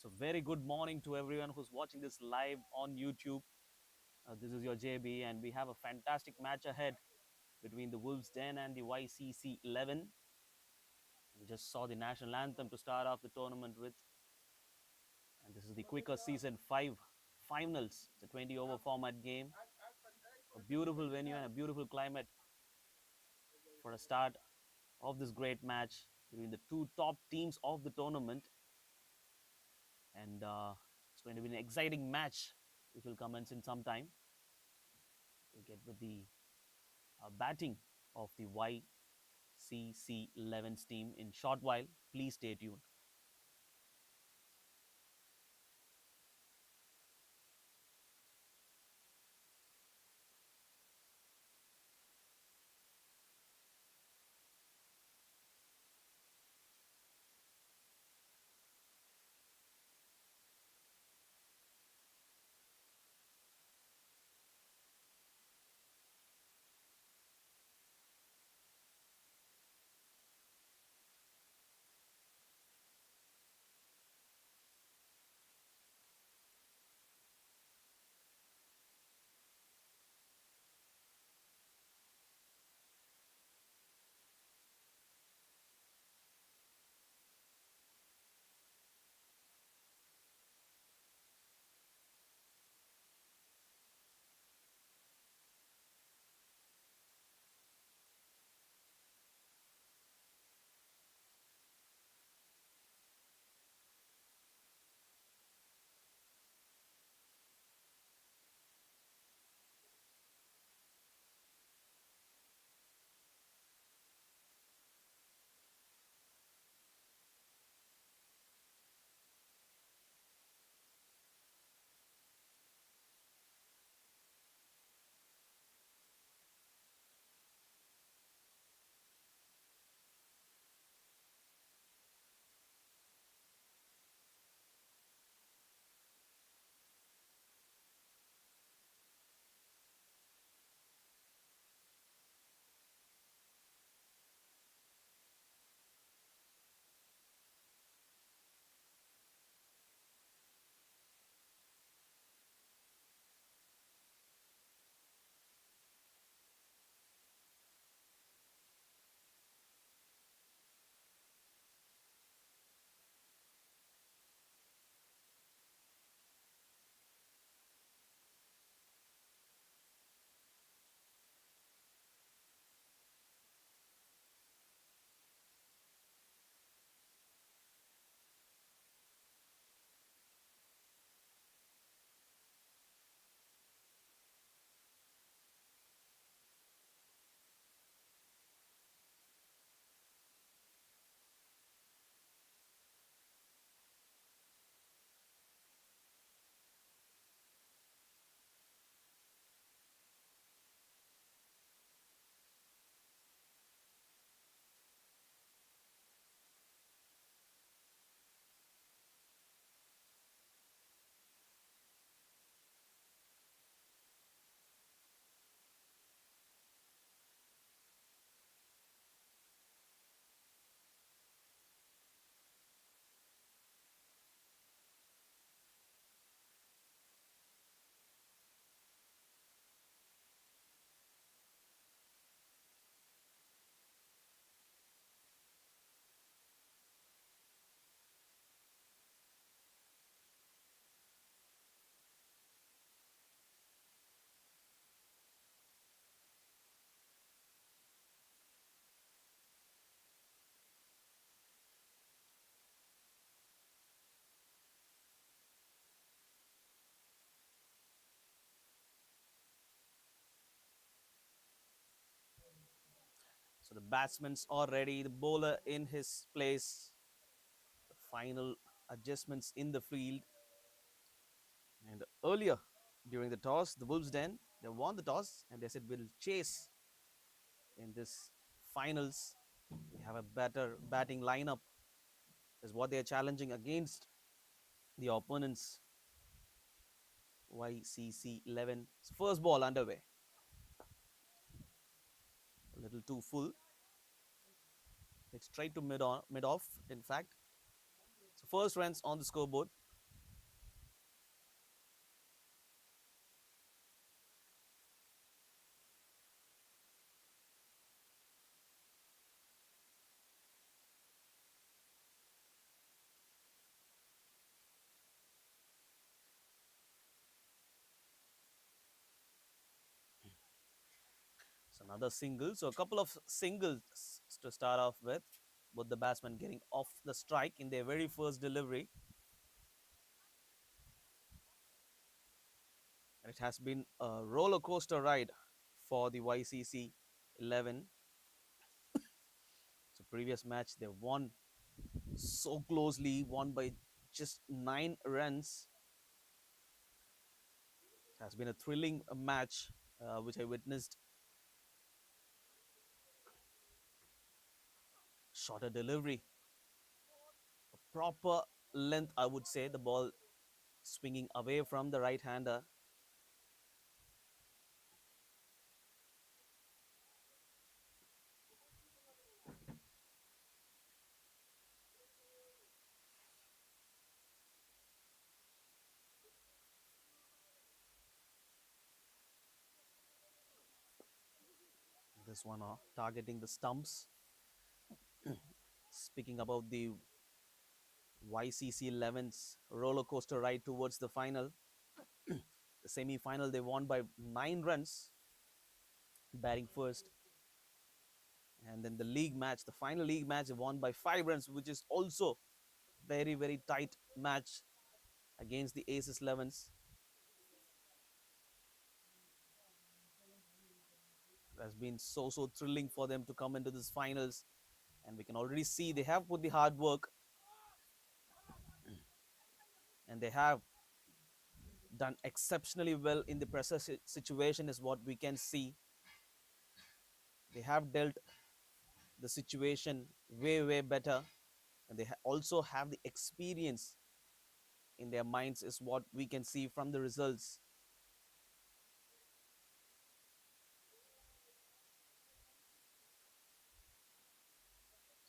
So, very good morning to everyone who's watching this live on YouTube. This is your JB, and we have a fantastic match ahead between the Wolves Den and the YCC 11. We just saw the national anthem to start off the tournament with, and this is the quicker season 5 finals. It's a 20 over format game, a beautiful venue, and a beautiful climate for a start of this great match between the two top teams of the tournament. And it's going to be an exciting match, which will commence in some time. We'll get with the batting of the YCC 11's team in short while. Please stay tuned. So the batsman's all ready, the bowler in his place, the final adjustments in the field. And earlier during the toss, the Wolves Den, they won the toss and they said we'll chase in this finals. We have a better batting lineup, is what they are challenging against the opponents. YCC 11. First ball underway. A little too full. It's straight to mid off. In fact, so first runs on the scoreboard. Another single. So a couple of singles to start off with. Both the batsmen getting off the strike in their very first delivery. And it has been a roller coaster ride for the YCC 11. So previous match they won so closely, won by just 9 runs. It has been a thrilling match which I witnessed. Shorter delivery, a proper length, I would say. The ball swinging away from the right hander. This one targeting the stumps. Speaking about the YCC 11's roller coaster ride towards the final, the semi final, they won by 9 runs, batting first. And then the league match, the final league match, they won by 5 runs, which is also very, very tight match against the Aces 11s. It has been so thrilling for them to come into this finals, and we can already see they have put the hard work and they have done exceptionally well in the pressure situation, is what we can see. They have dealt the situation way better, and they also have the experience in their minds, is what we can see from the results.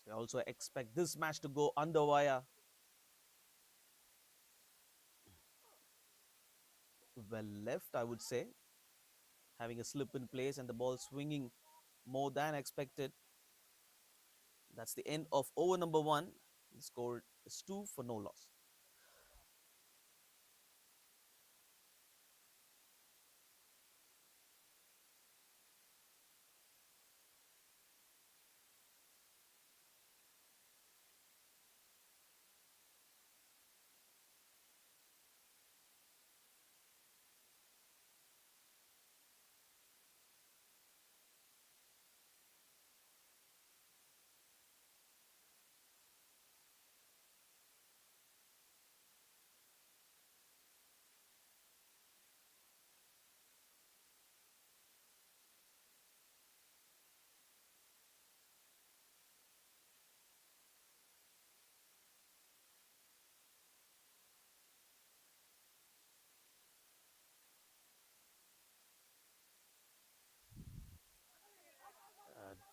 So I also expect this match to go under wire. Well left, I would say, having a slip in place and the ball swinging more than expected. That's the end of over number one. The score is 2 for no loss.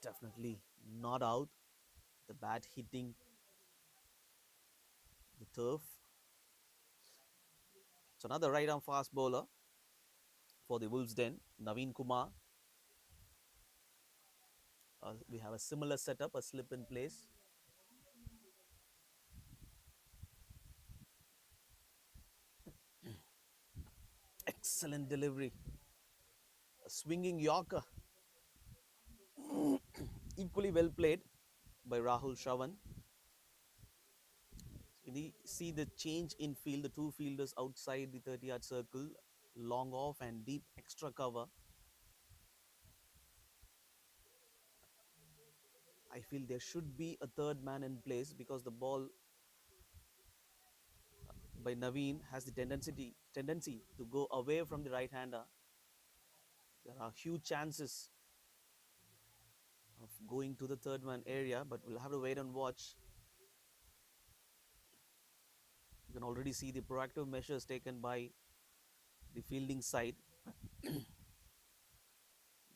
Definitely not out. The bat hitting the turf. So another right arm fast bowler for the Wolves Den, Naveen Kumar. We have a similar setup, a slip in place. Excellent delivery. A swinging Yorker. Equally well played by Rahul Shravan. We see the change in field, the two fielders outside the 30-yard circle, long off and deep extra cover. I feel there should be a third man in place because the ball by Naveen has the tendency to go away from the right hander. There are huge chances of going to the third man area, but we'll have to wait and watch. You can already see the proactive measures taken by the fielding side.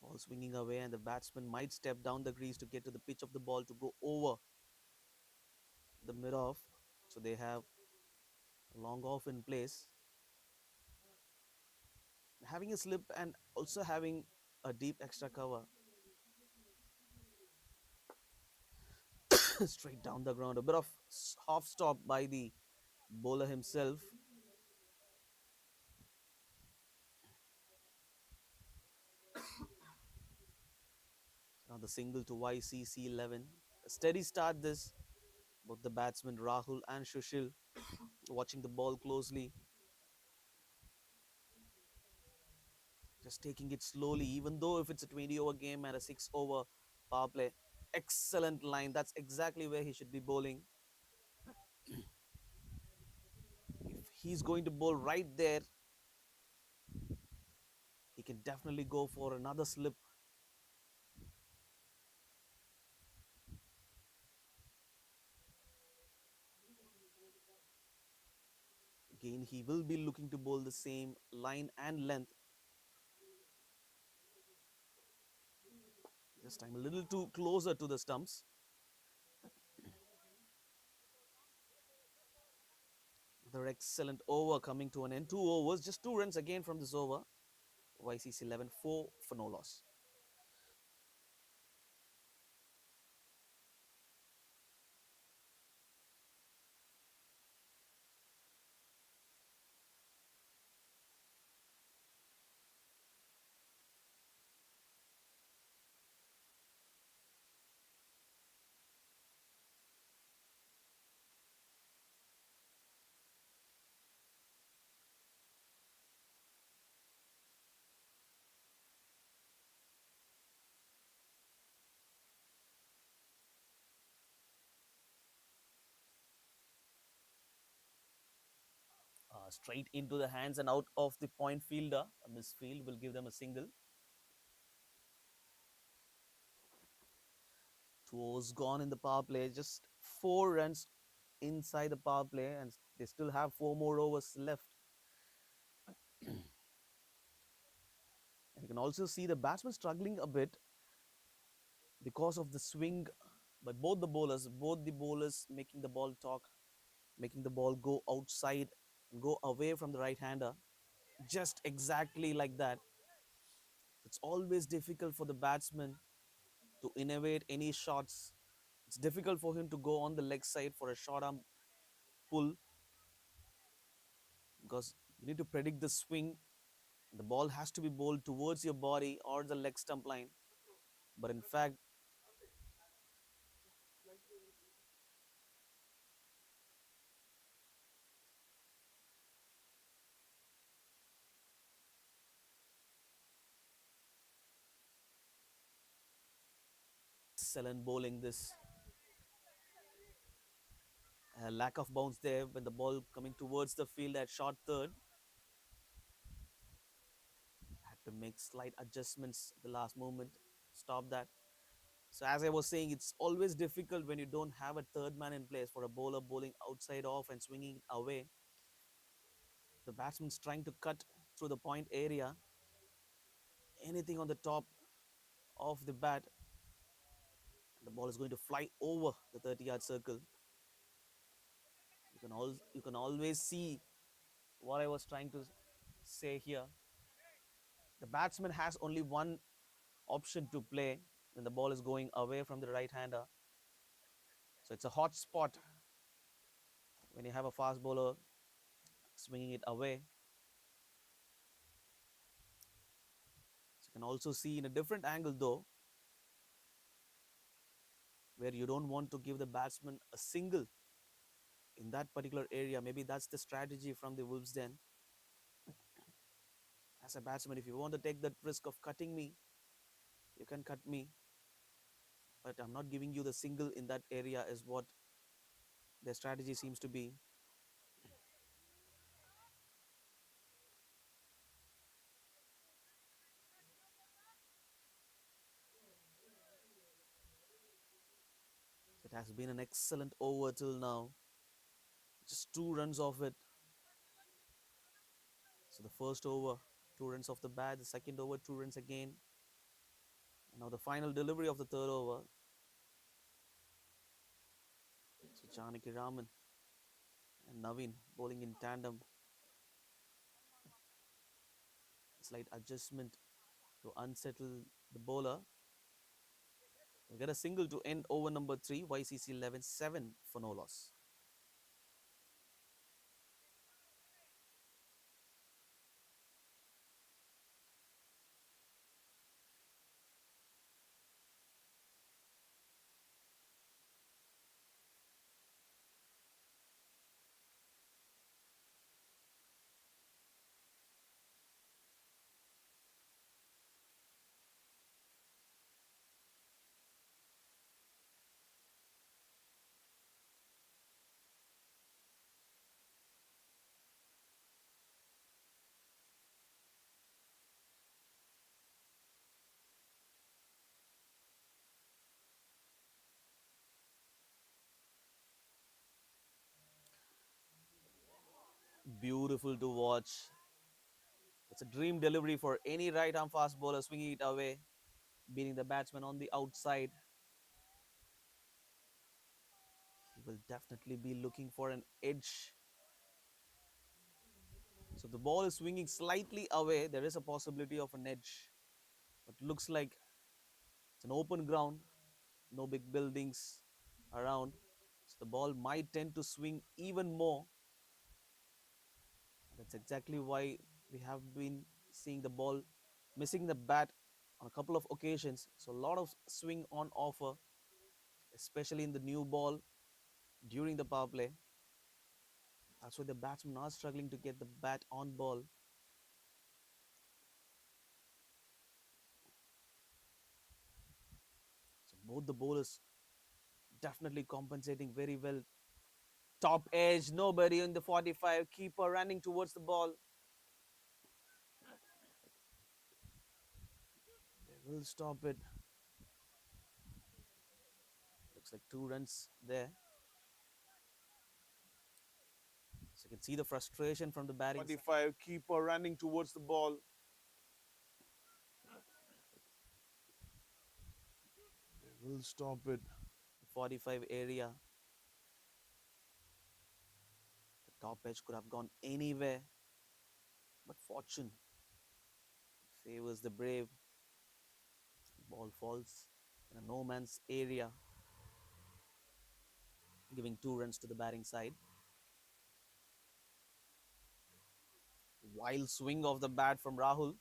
Ball swinging away, and the batsman might step down the crease to get to the pitch of the ball to go over the mid off. So they have a long off in place. Having a slip and also having a deep extra cover. Straight down the ground. A bit of half stop by the bowler himself. Now the single to YCC 11. A steady start this. Both the batsmen Rahul and Shushil watching the ball closely, just taking it slowly, even though if it's a 20 over game and a 6 over power play. Excellent line. That's exactly where he should be bowling. If he's going to bowl right there, he can definitely go for another slip. Again, he will be looking to bowl the same line and length. This time a little too closer to the stumps. Another excellent over coming to an end. 2 overs, just 2 runs again from this over. YCC 11, 4 for no loss. Straight into the hands and out of the point fielder. A misfield will give them a single. 2 overs gone in the power play. Just 4 runs inside the power play, and they still have 4 more overs left. And you can also see the batsman struggling a bit because of the swing by both the bowlers making the ball talk, making the ball go outside and go away from the right hander. Just exactly like that. It's always difficult for the batsman to innovate any shots. It's difficult for him to go on the leg side for a short arm pull because you need to predict the swing. The ball has to be bowled towards your body or the leg stump line. But in fact, excellent bowling this. Lack of bounce there when the ball coming towards the field at short third. Had to make slight adjustments at the last moment. Stop that. So as I was saying, it's always difficult when you don't have a third man in place for a bowler bowling outside off and swinging it away. The batsman's trying to cut through the point area. Anything on the top of the bat, the ball is going to fly over the 30-yard circle. You can always see what I was trying to say here. The batsman has only one option to play when the ball is going away from the right hander. So it's a hot spot when you have a fast bowler swinging it away. So you can also see in a different angle though, where you don't want to give the batsman a single in that particular area. Maybe that's the strategy from the Wolves den. As a batsman, if you want to take that risk of cutting me, you can cut me. But I'm not giving you the single in that area, is what their strategy seems to be. It has been an excellent over till now. Just 2 runs off it. So the first over, 2 runs off the bat. The second over, 2 runs again. And now the final delivery of the third over. So Janaki Raman and Naveen bowling in tandem. Slight adjustment to unsettle the bowler. We get a single to end over number 3. YCC 11, 7 for no loss. beautiful to watch. It's a dream delivery for any right arm fast bowler, swinging it away, beating the batsman on the outside. He will definitely be looking for an edge. So the ball is swinging slightly away. There is a possibility of an edge, but looks like it's an open ground, no big buildings around. So the ball might tend to swing even more. That's exactly why we have been seeing the ball missing the bat on a couple of occasions. So a lot of swing on offer, especially in the new ball during the power play. That's why the batsmen are struggling to get the bat on ball. So both the bowlers definitely compensating very well. Top edge, nobody in the 45. Keeper running towards the ball. They will stop it. Looks like 2 runs there. So you can see the frustration from the batting 45. Keeper running towards the ball. They will stop it. The 45 area. The top edge could have gone anywhere. But fortune favors the brave. The ball falls in a no man's area, giving 2 runs to the batting side. Wild swing of the bat from Rahul.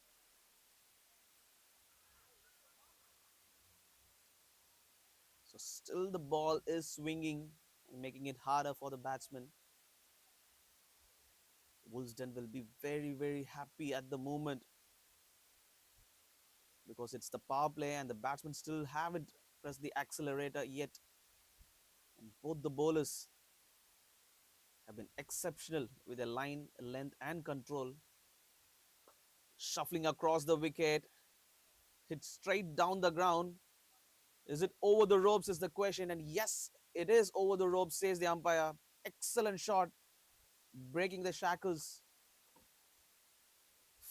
So still the ball is swinging and making it harder for the batsman. Woolsden will be very, very happy at the moment because it's the power play and the batsmen still haven't pressed the accelerator yet. And both the bowlers have been exceptional with their line, length, and control. Shuffling across the wicket, hit straight down the ground. Is it over the ropes? Is the question. And yes, it is over the ropes, says the umpire. Excellent shot, breaking the shackles.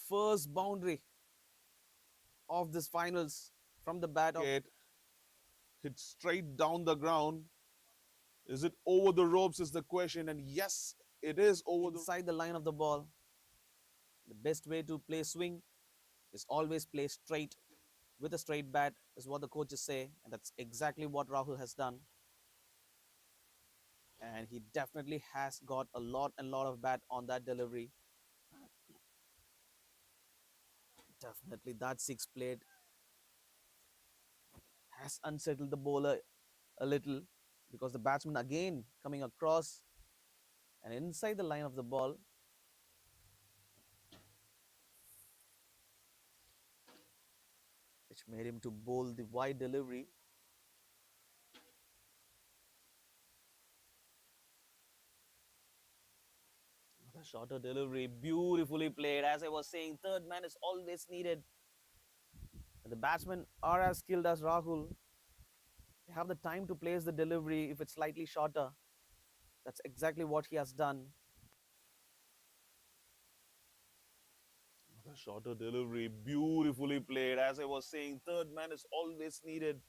First boundary of this finals from the bat of hit straight down the ground. Is it over the ropes? Is the question. And yes, it is over inside the line of the ball. The best way to play swing is always play straight with a straight bat, is what the coaches say. And that's exactly what Rahul has done. And he definitely has got a lot and lot of bat on that delivery. Definitely that six played has unsettled the bowler a little because the batsman again coming across and inside the line of the ball, which made him to bowl the wide delivery. The shorter delivery, beautifully played. As I was saying, third man is always needed. And the batsmen are as skilled as Rahul. They have the time to place the delivery if it's slightly shorter. That's exactly what he has done. The shorter delivery, beautifully played. As I was saying, third man is always needed.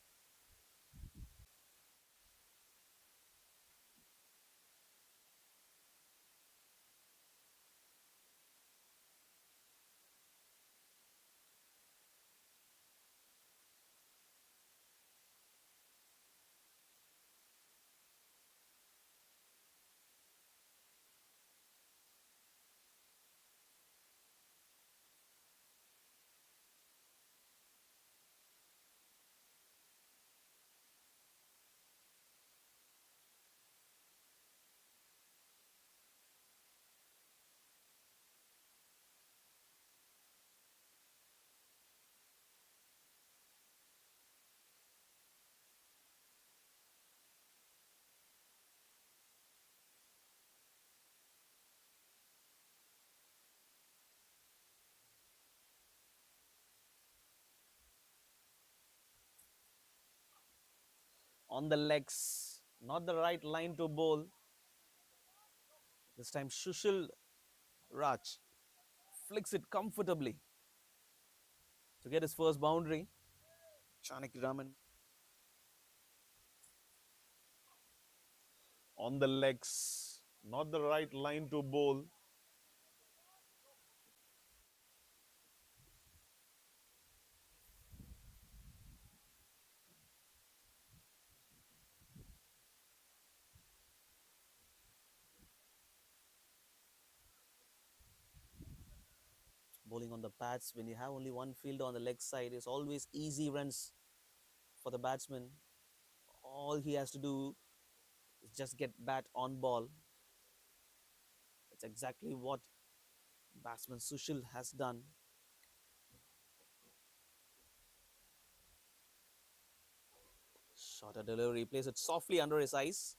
On the legs, not the right line to bowl. This time Shushil Raj flicks it comfortably to get his first boundary. Chanakya Raman On the legs, not the right line to bowl. bowling on the pads. When you have only one fielder on the leg side, it's always easy runs for the batsman. All he has to do is just get bat on ball. That's exactly what batsman Sushil has done. Shorter delivery, plays it softly under his eyes.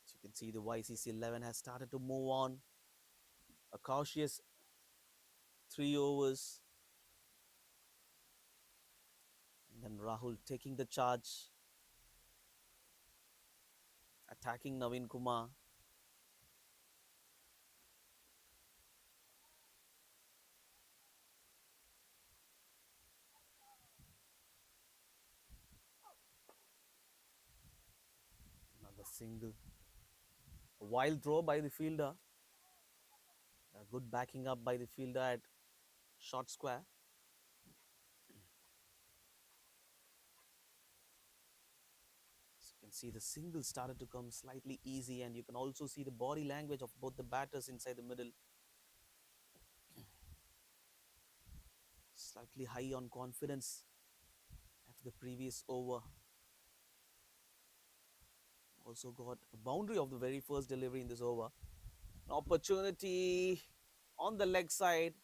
As you can see, the YCC 11 has started to move on. A cautious 3 overs. And then Rahul taking the charge, attacking Naveen Kumar. Another single. A wild throw by the fielder. A good backing up by the fielder at short square. So you can see the single started to come slightly easy, and you can also see the body language of both the batters inside the middle. Slightly high on confidence after the previous over. Also got a boundary of the very first delivery in this over. An opportunity on the leg side,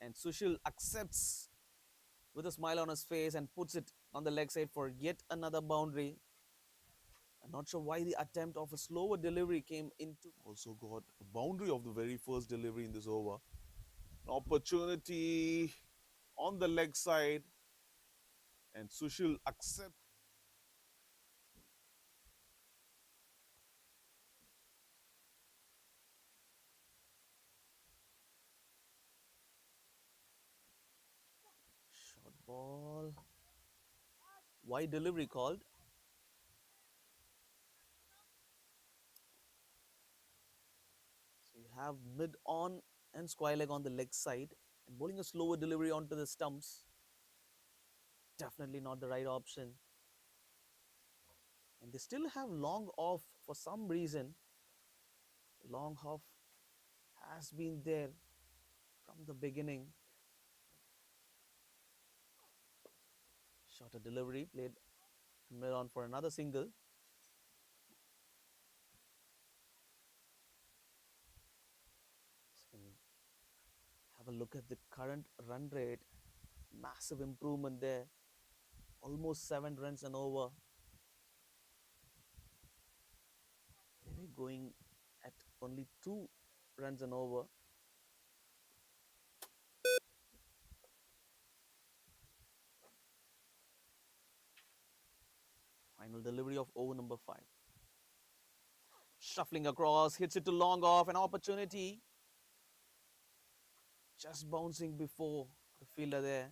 and Sushil accepts with a smile on his face and puts it on the leg side for yet another boundary. I'm not sure why the attempt of a slower delivery came into. Also got a boundary of the very first delivery in this over. An opportunity on the leg side, and Sushil accepts. Short ball. Wide delivery called. So you have mid on and square leg on the leg side, and bowling a slower delivery onto the stumps. Definitely not the right option. And they still have long off for some reason. Long off has been there from the beginning. Shorter delivery played mid on for another single. So you can have a look at the current run rate. Massive improvement there. Almost 7 runs and over. They were going at only 2 runs and over. Final delivery of over number 5. Shuffling across, hits it to long off, an opportunity. Just bouncing before the fielder there.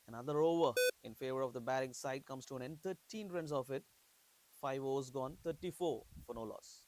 Another over in favor of the batting side comes to an end. 13 runs of it. 5 overs gone, 34 for no loss.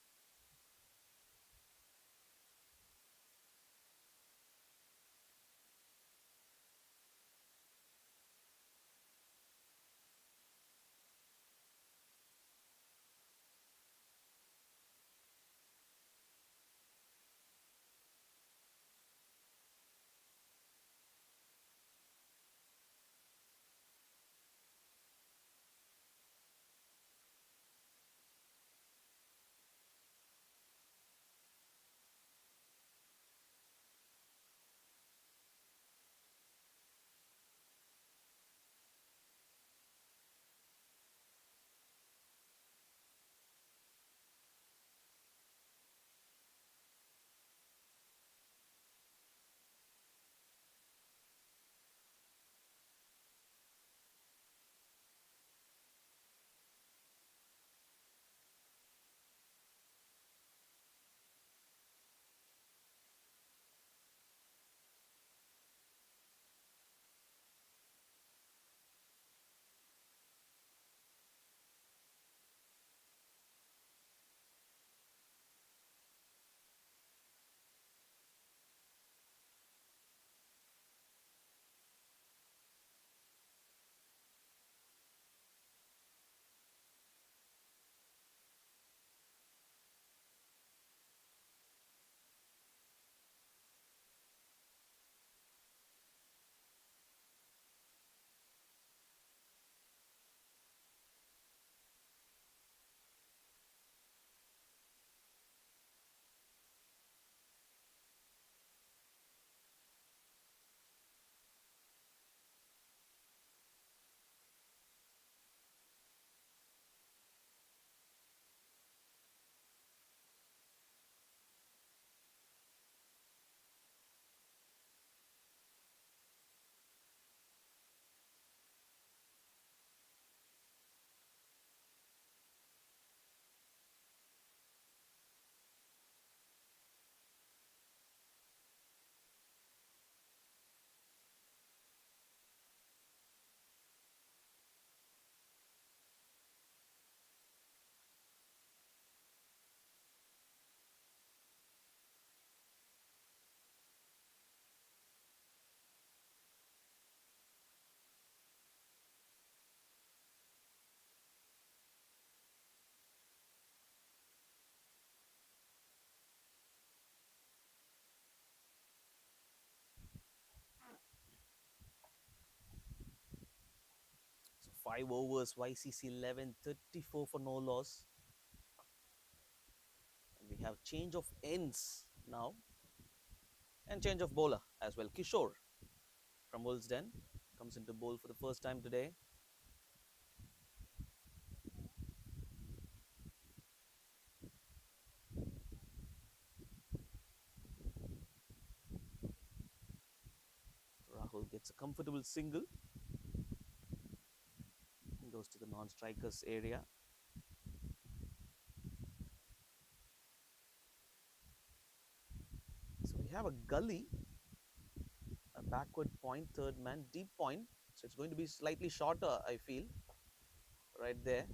5 overs, YCC 11, 34 for no loss. And we have change of ends now and change of bowler as well. Kishore from Wolvesden comes into bowl for the first time today. Rahul gets a comfortable single and goes to the non-strikers area. So we have a gully, a backward point, third man, deep point. So it's going to be slightly shorter, I feel, right there.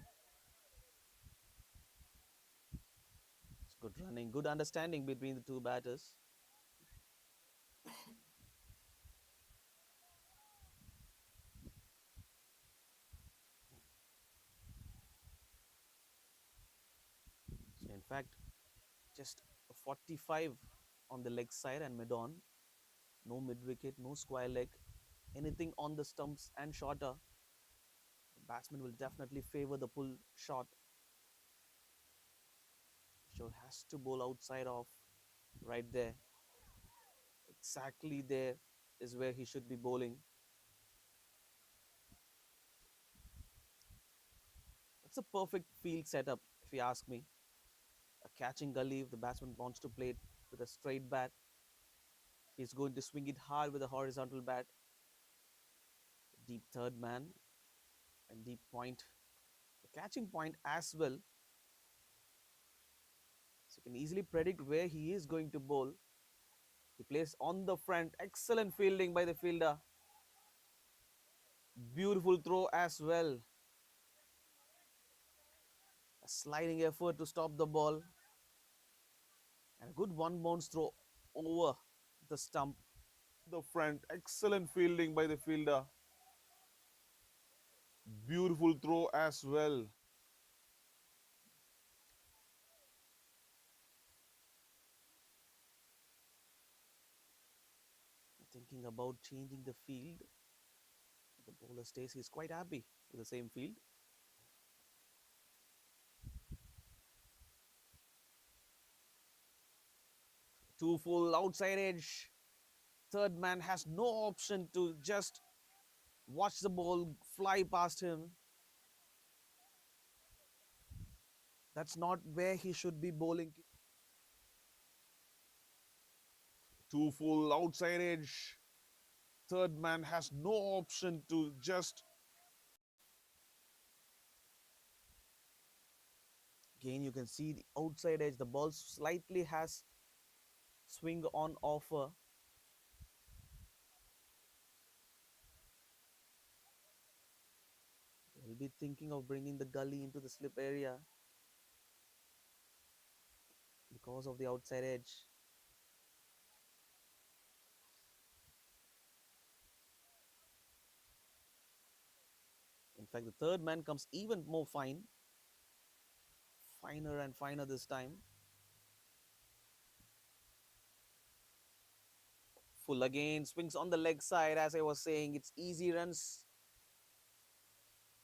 It's good running, good understanding between the two batters. So in fact, just a 45 on the leg side and mid on. No mid wicket, no square leg. Anything on the stumps and shorter, the batsman will definitely favor the pull shot. Kishore has to bowl outside off right there. Exactly there is where he should be bowling. That's a perfect field setup, if you ask me. A catching gully if the batsman wants to play it with a straight bat. He's going to swing it hard with a horizontal bat. Deep third man and deep point. The catching point as well. So you can easily predict where he is going to bowl. He plays on the front. Excellent fielding by the fielder. Beautiful throw as well. A sliding effort to stop the ball. And a good one bounce throw over the stump. The front, excellent fielding by the fielder. Beautiful throw as well. Thinking about changing the field. The bowler stays. He's quite happy with the same field. Two full outside edge. Third man has no option to just watch the ball fly past him. That's not where he should be bowling. Two full outside edge. Third man has no option to just. Again, you can see the outside edge. The ball slightly has swing on offer. They'll be thinking of bringing the gully into the slip area because of the outside edge. In fact, the third man comes even more fine. Finer and finer this time. Full again, swings on the leg side. As I was saying, it's easy runs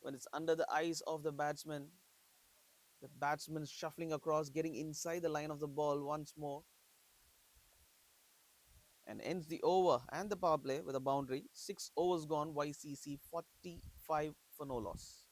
when it's under the eyes of the batsman. The batsman shuffling across, getting inside the line of the ball once more. And ends the over and the power play with a boundary. 6 overs gone, YCC 45 for no loss.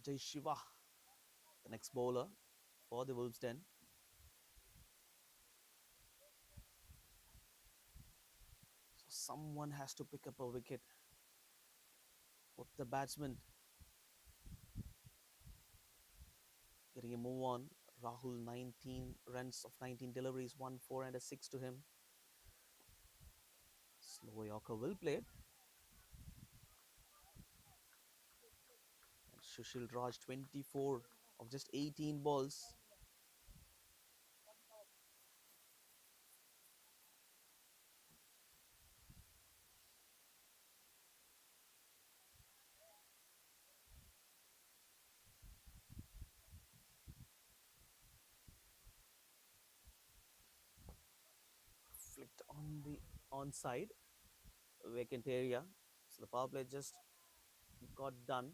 Ajay Shiva, the next bowler for the Wolves Den. So someone has to pick up a wicket. Both the batsmen getting a move on. Rahul 19 runs of 19 deliveries, 1 4 and a 6 to him. Slow Yorker will play it. And Sushil Raj 24 of just 18 balls. Flicked on the onside vacant area. So the power play just got done.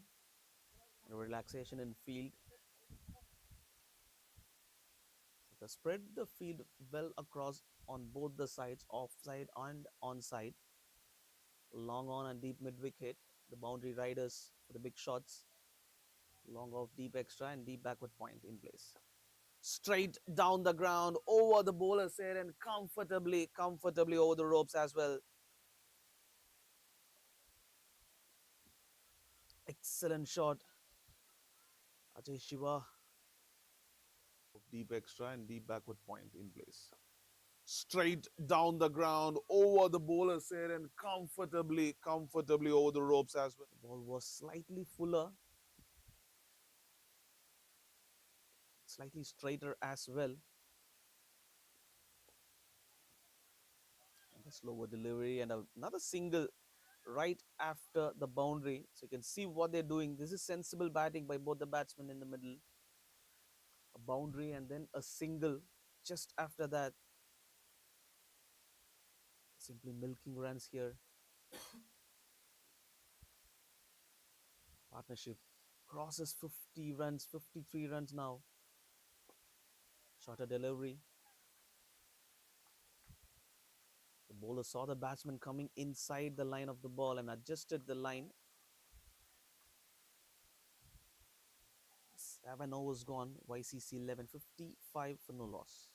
And relaxation in field. So they spread the field well across on both the sides, offside and onside. Long on and deep mid wicket. The boundary riders for the big shots. Long off, deep extra, and deep backward point in place. Straight down the ground, over the bowler's head, and comfortably over the ropes as well. Excellent shot. Ajay Shiva. Deep extra and deep backward point in place. Straight down the ground, over the bowler's head, and comfortably over the ropes as well. The ball was slightly fuller, slightly straighter as well. And a slower delivery and another single right after the boundary. So you can see what they're doing. This is sensible batting by both the batsmen in the middle. A boundary and then a single just after that. Simply milking runs here. Partnership crosses 50 runs, 53 runs now. Shorter delivery. The bowler saw the batsman coming inside the line of the ball and adjusted the line. 7 overs gone. YCC 11, 55 for no loss.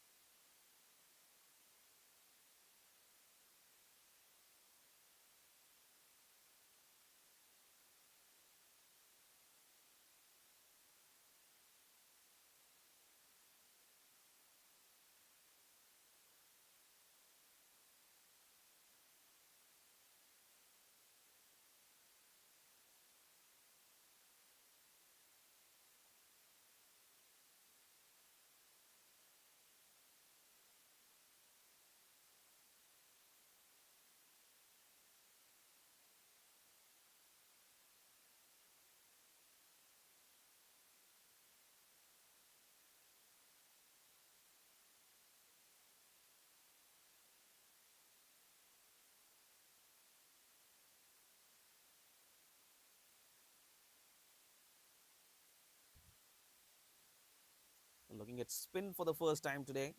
Looking at spin for the first time today.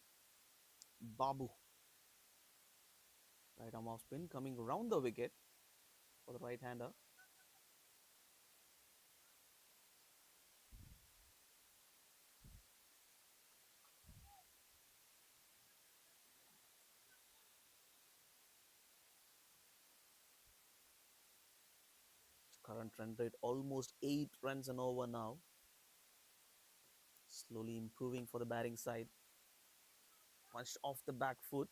Babu. Right arm off spin coming around the wicket for the right hander. Current run rate almost 8 runs an over now. Slowly improving for the batting side. Punched off the back foot.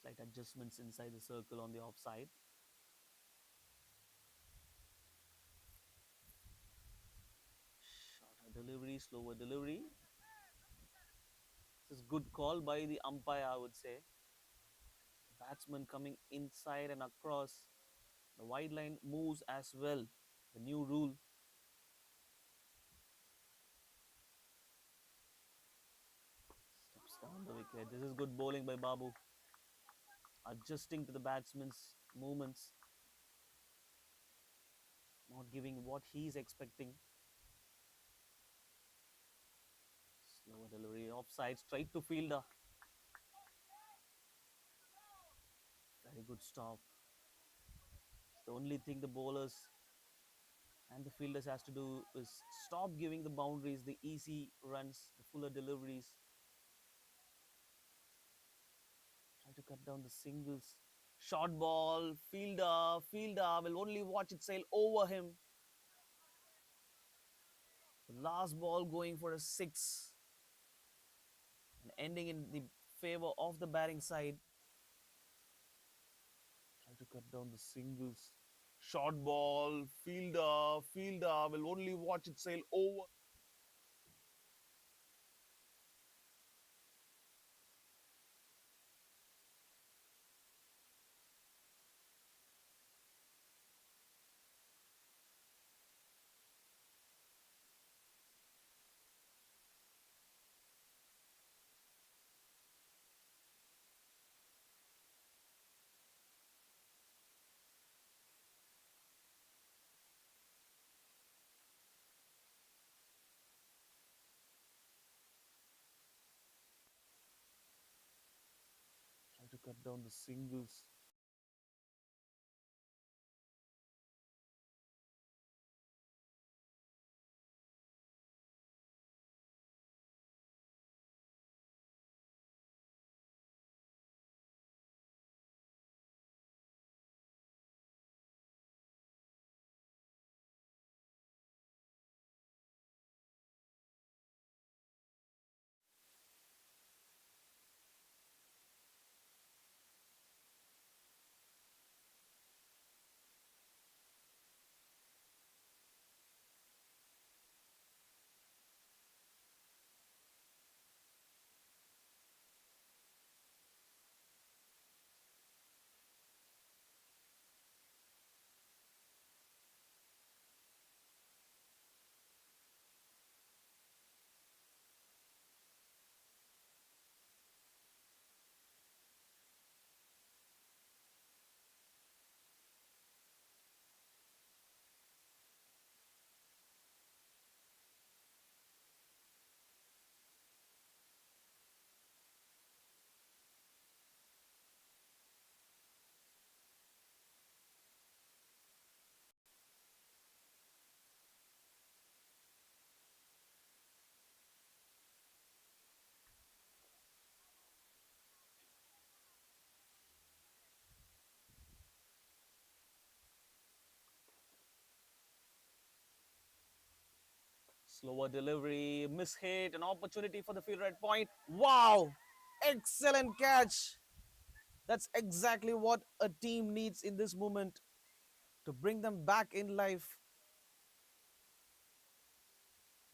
Slight adjustments inside the circle on the offside. Shorter delivery, slower delivery. This is good call by the umpire, I would say. Batsman coming inside and across. The wide line moves as well. The new rule. Steps down the wicket. This is good bowling by Babu. Adjusting to the batsman's movements. not giving what he's expecting. Slower delivery, offside, straight to fielder. Very good stop. It's the only thing the bowlers and the fielders has to do is stop giving the boundaries, the easy runs, the fuller deliveries. Try to cut down the singles. Short ball, fielder will only watch it sail over him. The last ball going for a six and ending in the favor of the batting side. Try to cut down the singles. Short ball, fielder will only watch it sail over. Try to cut down the singles. Slower delivery, mishit, an opportunity for the fielder at point. Wow! Excellent catch. That's exactly what a team needs in this moment to bring them back in life.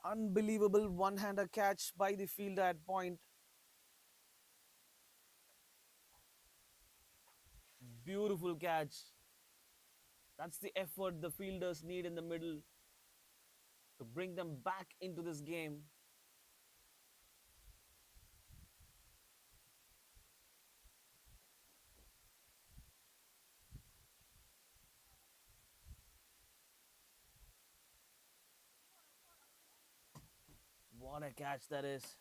Unbelievable one-hander catch by the fielder at point. Beautiful catch. That's the effort the fielders need in the middle to bring them back into this game. What a catch that is.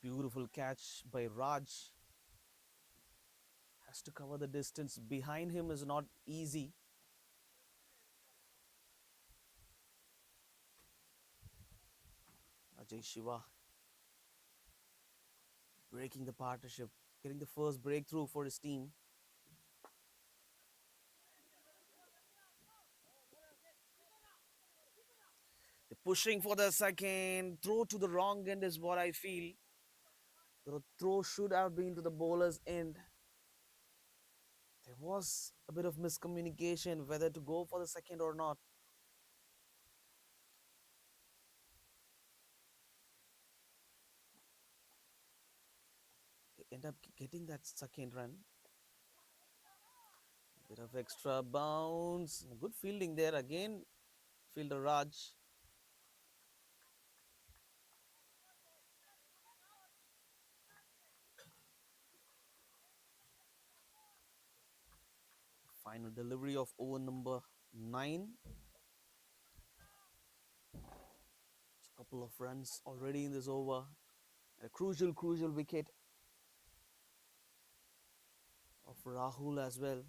Beautiful catch by Raj. Has to cover the distance. Behind him is not easy. Ajay Shiva breaking the partnership, getting the first breakthrough for his team. They're pushing for the second. Throw to the wrong end is what I feel. The throw should have been to the bowler's end. There was a bit of miscommunication whether to go for the second or not. They end up getting that second run. Bit of extra bounce. Good fielding there again. Fielder Raj. Final delivery of over number 9. A couple of runs already in this over. A crucial wicket of Rahul as well.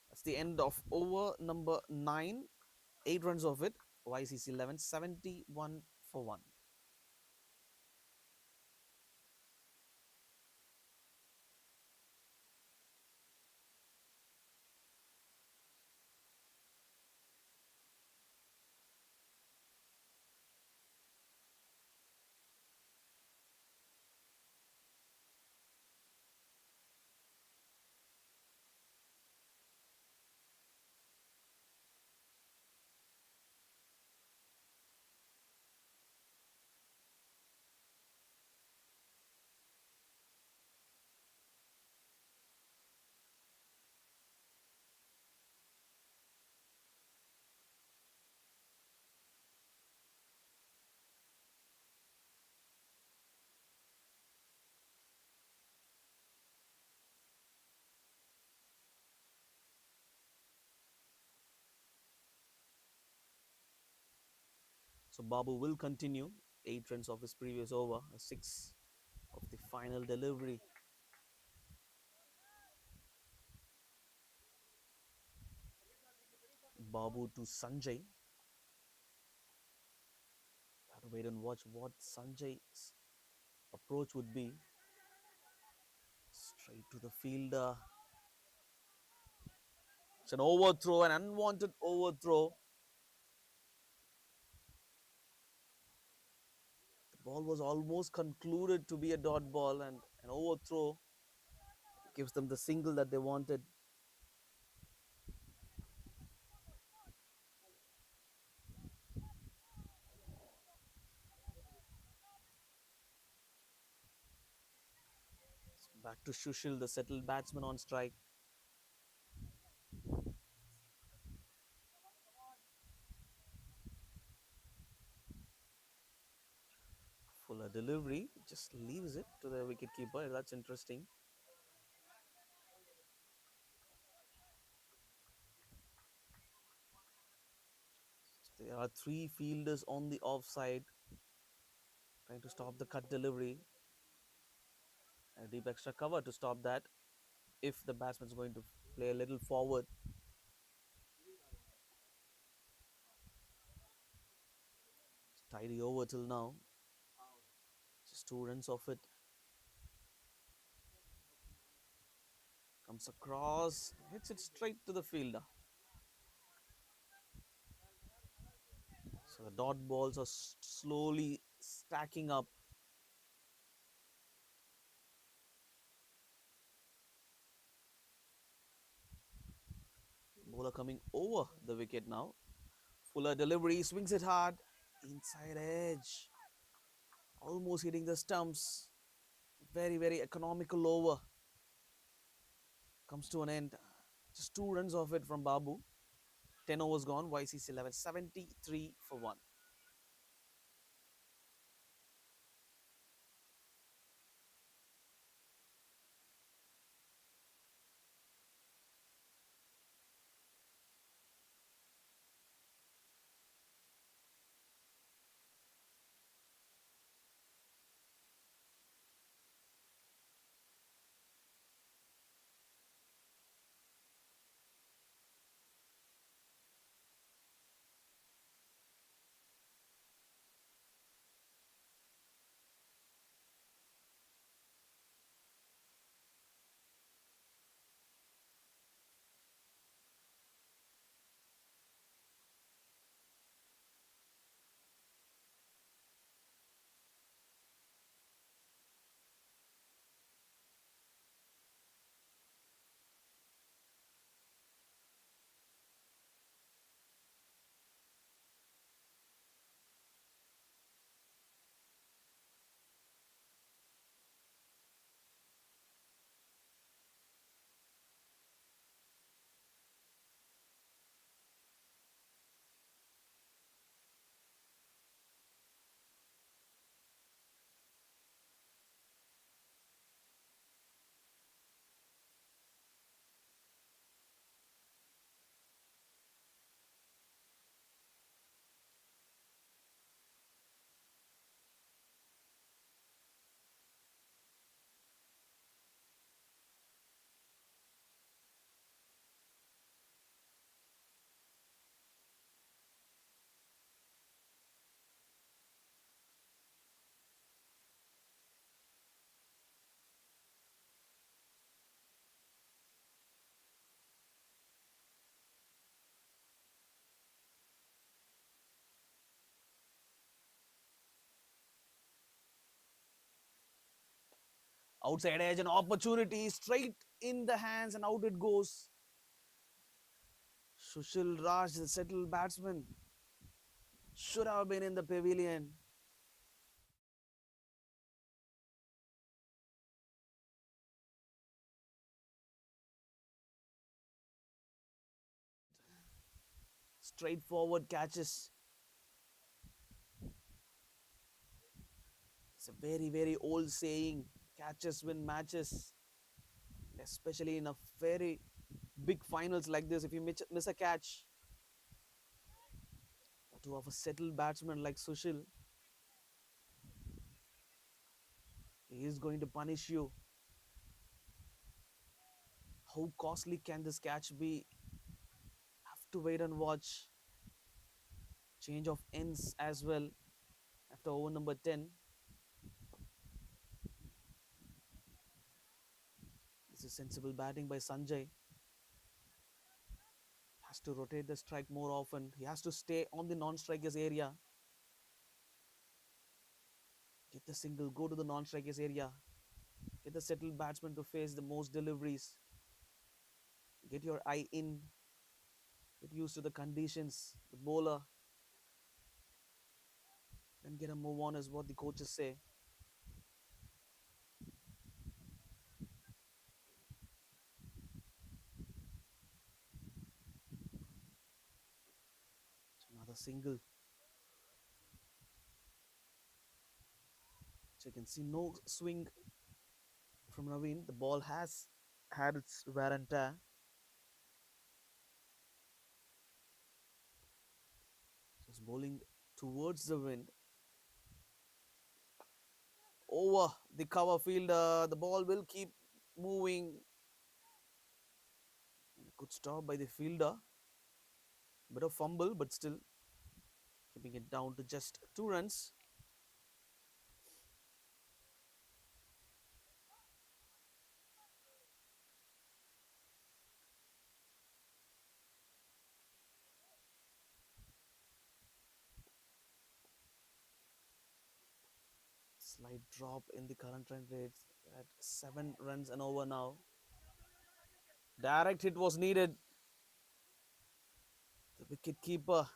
That's the end of over number 9. 8 runs of it. YCC 11, 71 for 1. So Babu will continue. 8 runs of his previous over. 6 of the final delivery. Babu to Sanjay. Have to wait and watch what Sanjay's approach would be. Straight to the fielder. It's an overthrow, an unwanted overthrow. The ball was almost concluded to be a dot ball, and an overthrow gives them the single that they wanted. Back to Shushil, the settled batsman on strike. Fuller delivery, just leaves it to the wicketkeeper. That's interesting. There are 3 fielders on the offside trying to stop the cut delivery. A deep extra cover to stop that if the batsman is going to play a little forward. Tidy over till now. Just 2 runs of it. Comes across, hits it straight to the fielder. So the dot balls are slowly stacking up. Bowler coming over the wicket now. Fuller delivery, swings it hard. Inside edge. Almost hitting the stumps. Very economical over. Comes to an end. Just 2 runs of it from Babu. 10 overs gone. YCC 11, 73 for 1. Outside edge, an opportunity straight in the hands, and out it goes. Sushil Raj, the settled batsman, should have been in the pavilion. Straightforward catches. It's a very, very old saying, catches win matches, especially in a very big finals like this. If you miss a catch, to have a settled batsman like Sushil, he is going to punish you. How costly can this catch be? Have to wait and watch. Change of ends as well after over number 10. This is sensible batting by Sanjay. Has to rotate the strike more often. He has to stay on the non-strikers area. Get the single, go to the non-strikers area. Get the settled batsman to face the most deliveries. Get your eye in. Get used to the conditions. The bowler. Then get a move on, is what the coaches say. Another single. So you can see no swing from Naveen. The ball has had its wear and tear. So it's bowling towards the wind. Over the cover fielder. The ball will keep moving. And a good stop by the fielder. Bit of fumble, but still keeping it down to just 2 runs. Slight drop in the current run rate at 7 runs and over now. Direct hit was needed. The wicket keeper.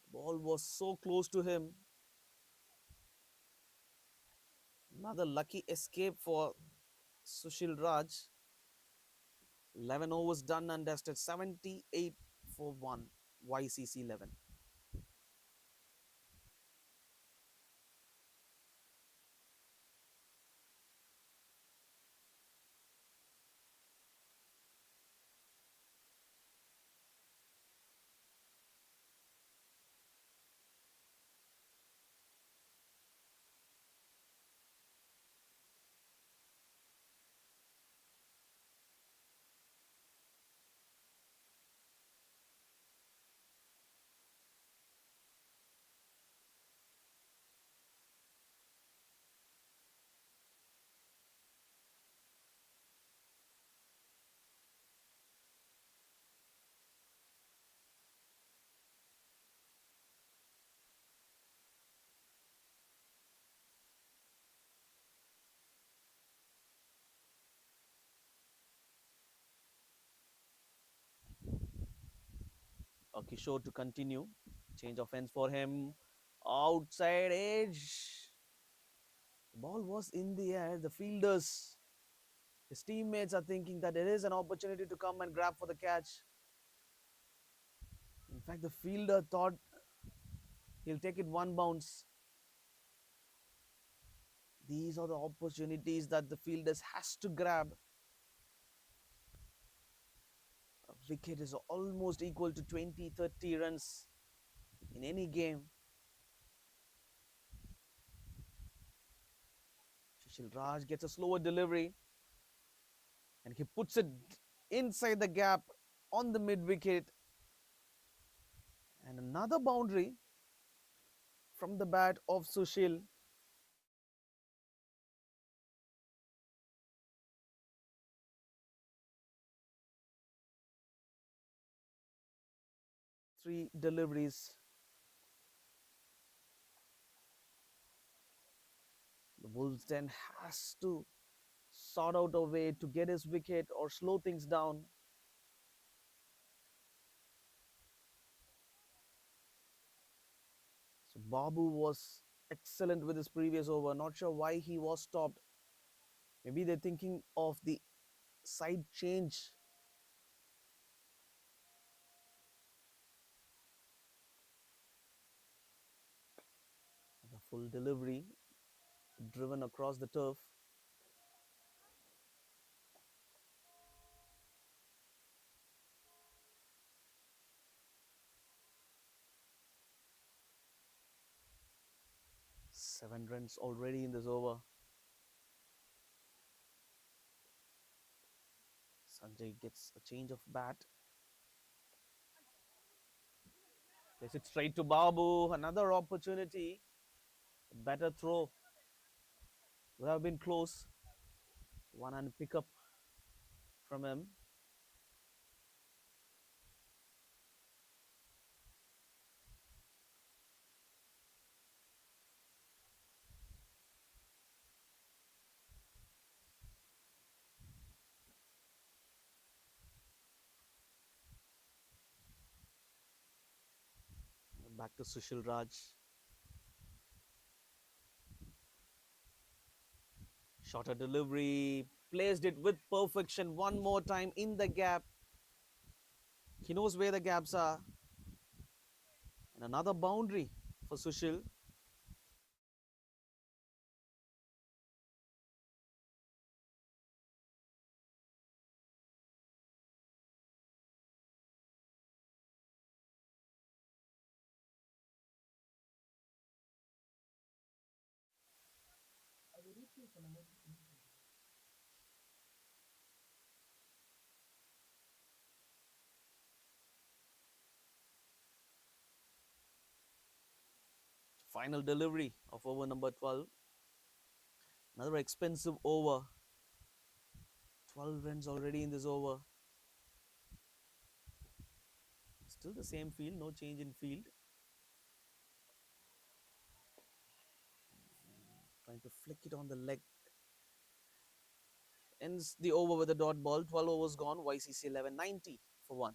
The ball was so close to him. Another lucky escape for Sushil Raj. 11 overs done and dusted. 78 for 1. YCC 11. Kishore to continue. Change of ends for him. Outside edge. The ball was in the air. The fielders, his teammates are thinking that there is an opportunity to come and grab for the catch. In fact, the fielder thought he'll take it one bounce. These are the opportunities that the fielders has to grab. A wicket is almost equal to 20-30 runs in any game. Sushil Raj gets a slower delivery and he puts it inside the gap on the mid wicket. And another boundary from the bat of Sushil. Three deliveries. The Wolves Den has to sort out a way to get his wicket or slow things down. So Babu was excellent with his previous over. Not sure why he was stopped. Maybe they're thinking of the side change. The full delivery driven across the turf. Seven runs already in this over. Sanjay gets a change of bat. Plays it straight to Babu. Another opportunity. A better throw. Would have been close. One hand pickup from him. Back to Sushil Raj. Shorter delivery. Placed it with perfection one more time in the gap. He knows where the gaps are. And another boundary for Sushil. Final delivery of over number 12. Another expensive over. 12 runs already in this over. Still the same field, no change in field. Trying to flick it on the leg. Ends the over with a dot ball. 12 overs gone. YCC 11, 90 for 1.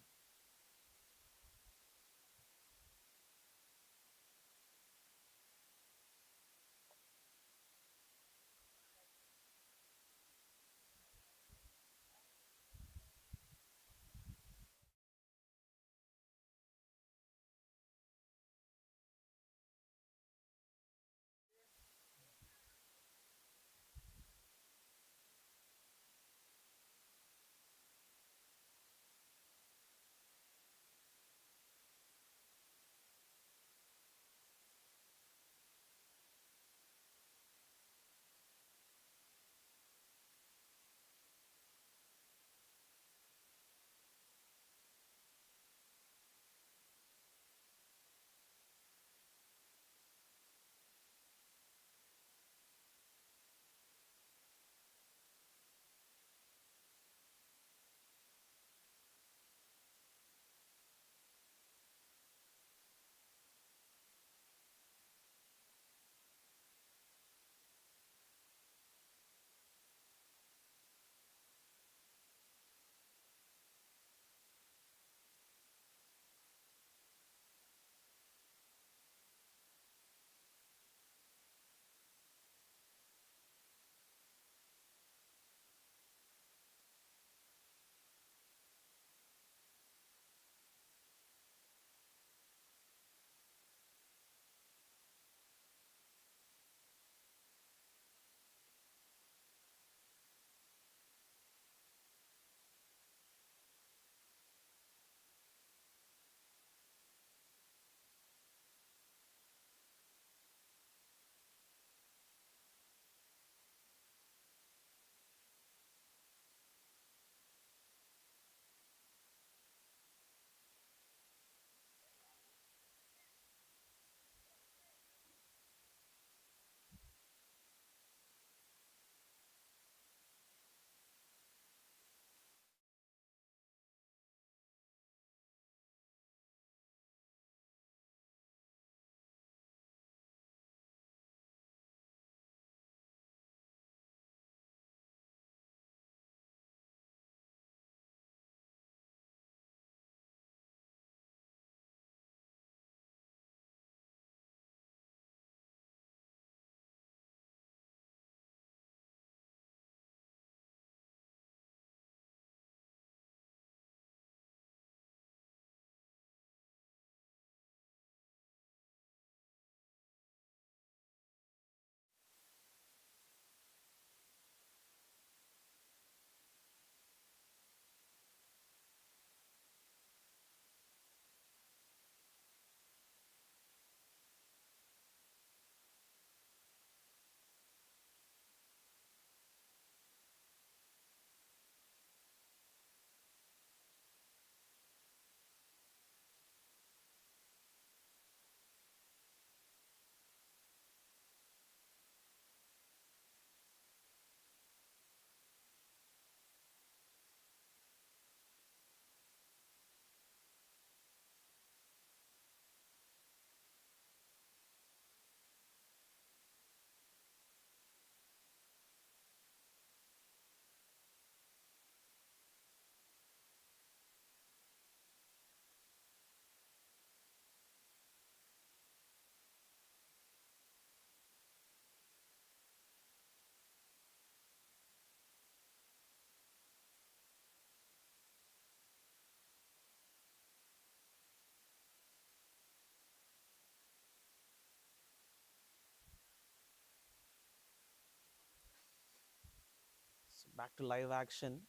Back to live action.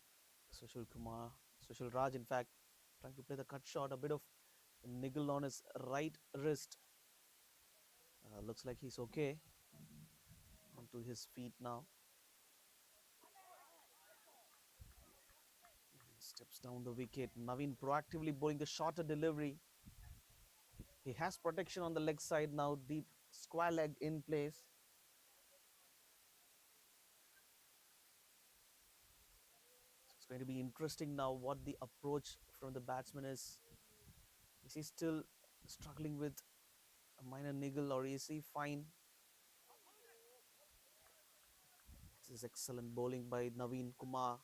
Sushil Kumar, Sushil Raj, in fact, trying to play the cut shot, a bit of niggle on his right wrist. Looks like he's okay. Onto his feet now. Steps down the wicket. Naveen proactively bowling the shorter delivery. He has protection on the leg side now. Deep square leg in place. So it's going to be interesting now what the approach from the batsman is. Is he still struggling with a minor niggle or is he fine? This is excellent bowling by Naveen Kumar.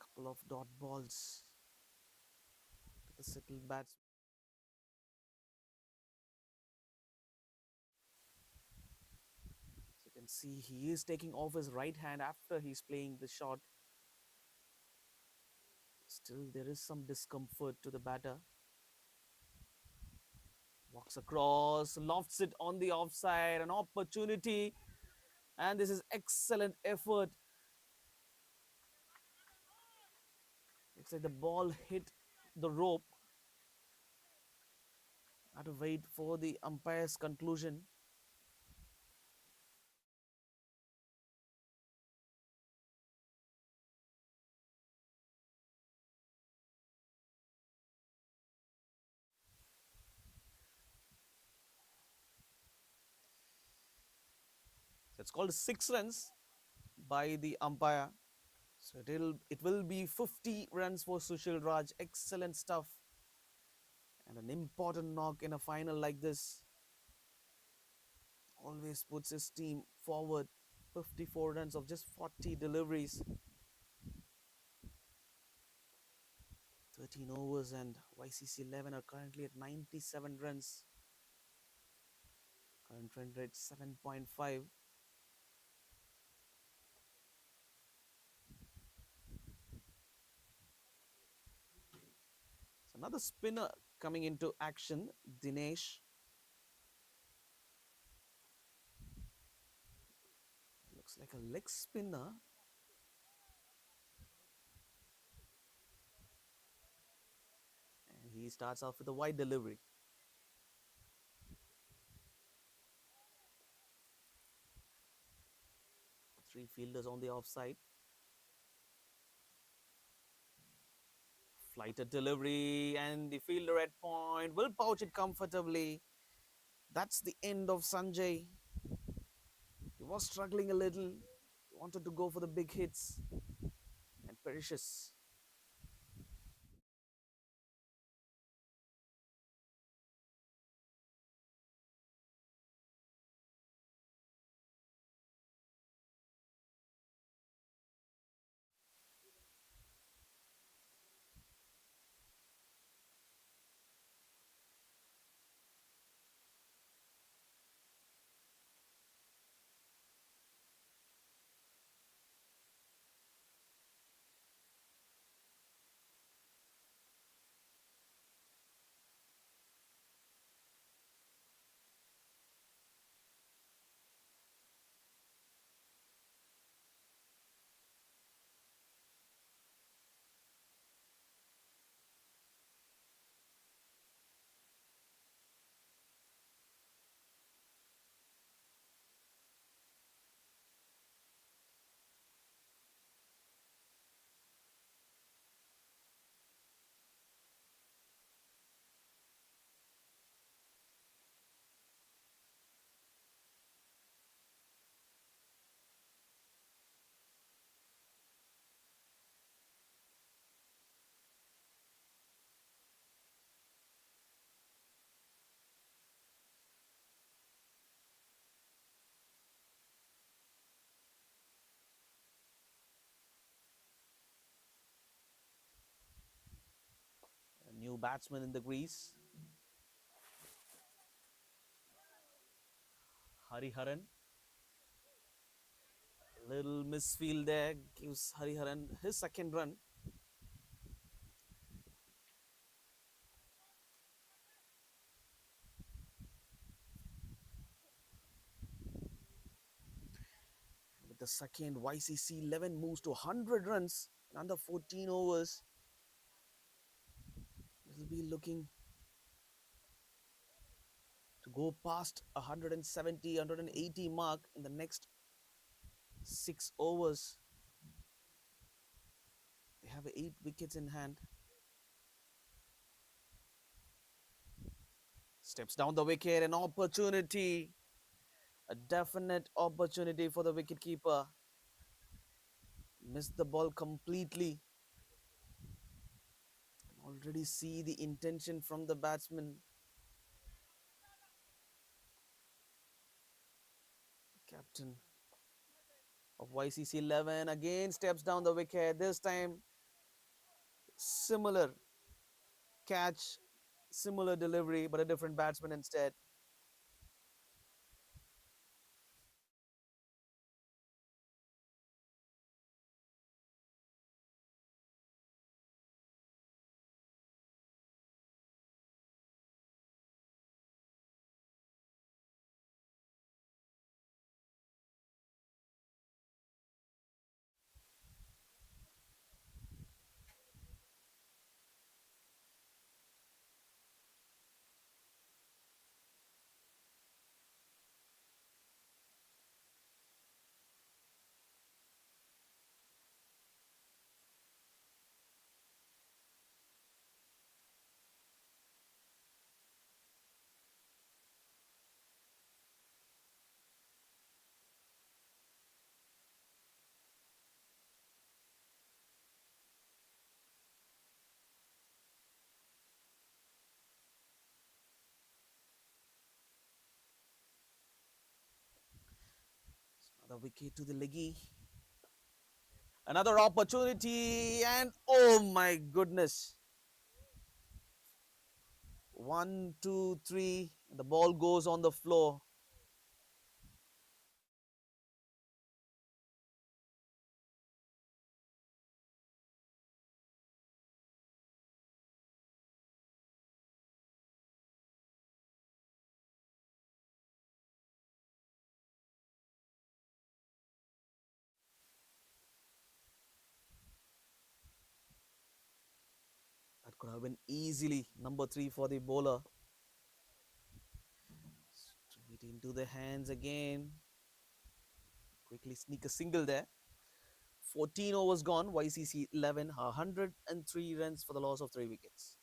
Couple of dot balls to the settled bats. So you can see he is taking off his right hand after he's playing the shot. Still, there is some discomfort to the batter. Walks across, lofts it on the offside, an opportunity, and this is excellent effort. Looks like the ball hit the rope. I have to wait for the umpire's conclusion. So it's called 6 runs by the umpire. So it will be 50 runs for Sushil Raj. Excellent stuff. And an important knock in a final like this. Always puts his team forward. 54 runs of just 40 deliveries. 13 overs and YCC 11 are currently at 97 runs. Current trend rate 7.5. So another spinner coming into action, Dinesh. Looks like a leg spinner. And he starts off with a wide delivery. Three fielders on the offside. Flighted delivery and the fielder at point will pouch it comfortably. That's the end of Sanjay. He was struggling a little. He wanted to go for the big hits and perishes. A new batsman in the crease. Hariharan. Little misfield there gives Hariharan his second run. With the The second YCC 11 moves to 100 runs in under 14 overs. It will be looking to go past 170, 180 mark in the next 6 overs. They have 8 wickets in hand. Steps down the wicket, an opportunity, a definite opportunity for the wicketkeeper. Missed the ball completely. Already see the intention from the batsman. Captain of YCC 11 again steps down the wicket. This time, similar catch, similar delivery, but a different batsman instead. Another wicket to the leggy. Another opportunity, and oh my goodness. 1, 2, 3. The ball goes on the floor. That could have been easily number 3 for the bowler. Straight into the hands again. Quickly sneak a single there. 14 overs gone. YCC 11, 103 runs for the loss of 3 wickets.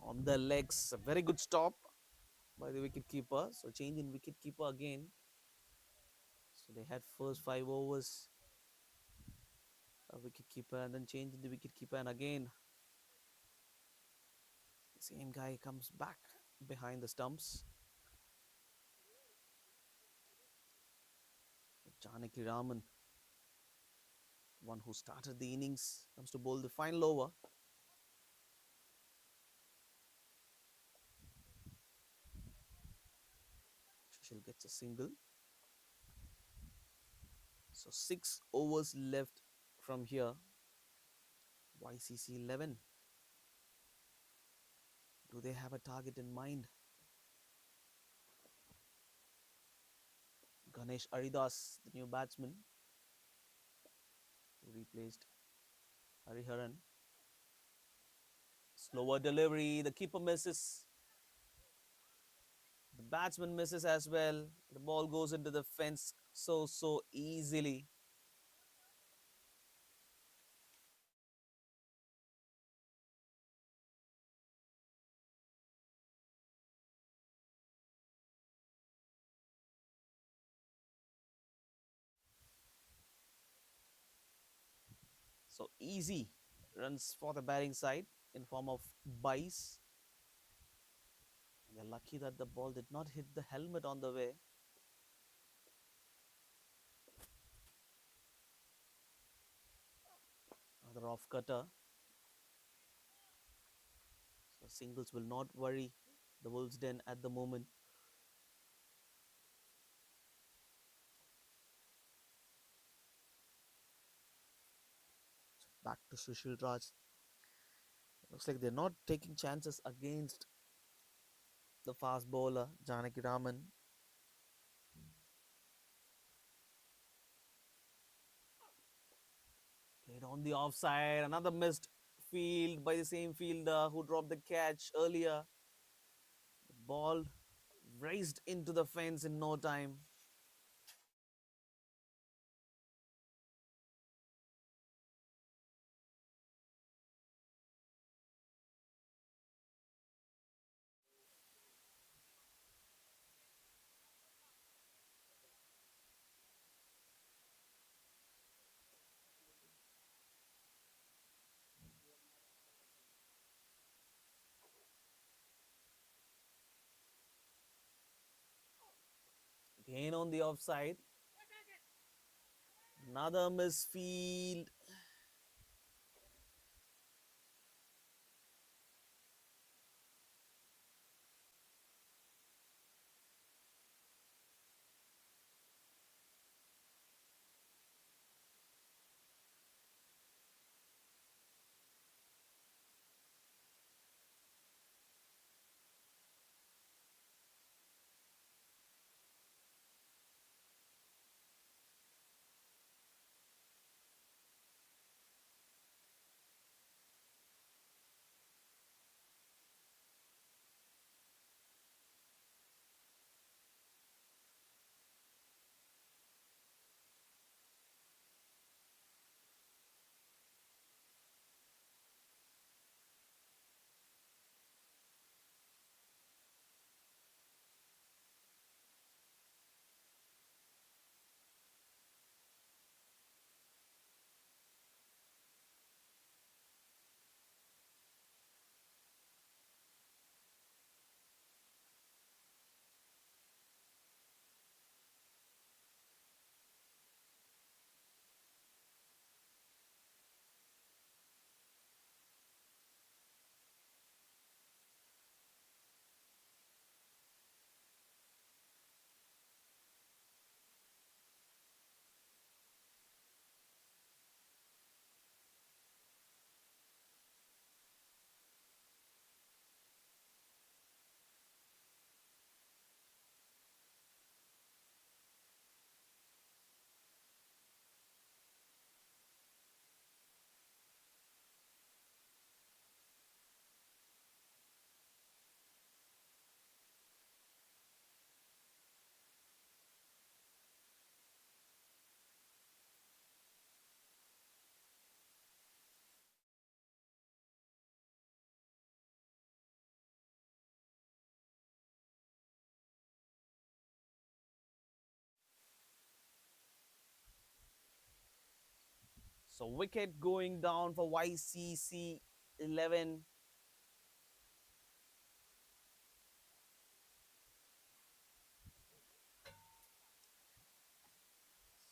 On the legs, a very good stop by the wicketkeeper. So change in wicketkeeper again. So they had first 5 overs, a wicketkeeper, and then change in the wicketkeeper, and again the same guy comes back behind the stumps. Janaki Raman, one who started the innings, comes to bowl the final over. Shishil gets a single. So 6 overs left from here. YCC 11. Do they have a target in mind? Ganesh Aridas, the new batsman, who replaced Hariharan. Slower delivery, the keeper misses. The batsman misses as well. The ball goes into the fence so easily. So easy runs for the batting side in form of buys. And they're lucky that the ball did not hit the helmet on the way. Another off cutter. So singles will not worry the Wolves Den at the moment. Back to Sushil Raj. Looks like they're not taking chances against the fast bowler Janaki Raman. Played on the offside. Another missed field by the same fielder who dropped the catch earlier. The ball raced into the fence in no time. Again on the offside. Another misfield. So wicket going down for YCC 11.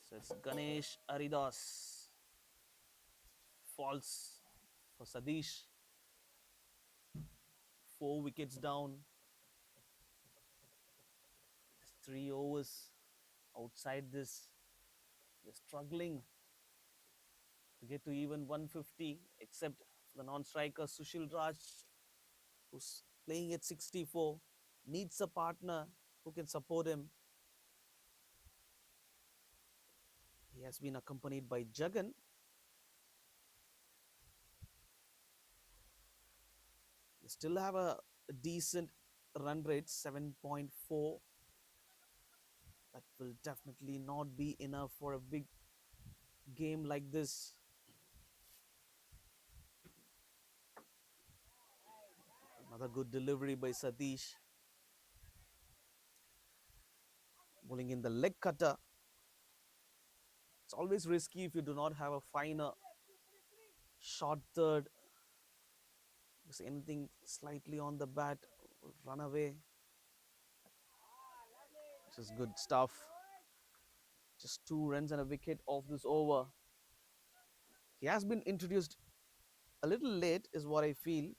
So it's Ganesh Aridas. Falls for Sadish. 4 wickets down. 3 overs outside this. They're struggling to get to even 150, except for the non-striker Sushil Raj, who's playing at 64. Needs a partner who can support him. He has been accompanied by Jagan. They still have a decent run rate, 7.4. That will definitely not be enough for a big game like this. Another good delivery by Satish. Bowling in the leg cutter. It's always risky if you do not have a finer Short third, because anything slightly on the bat will run away, which is good stuff. Just 2 runs and a wicket off this over. He has been introduced a little late, is what I feel.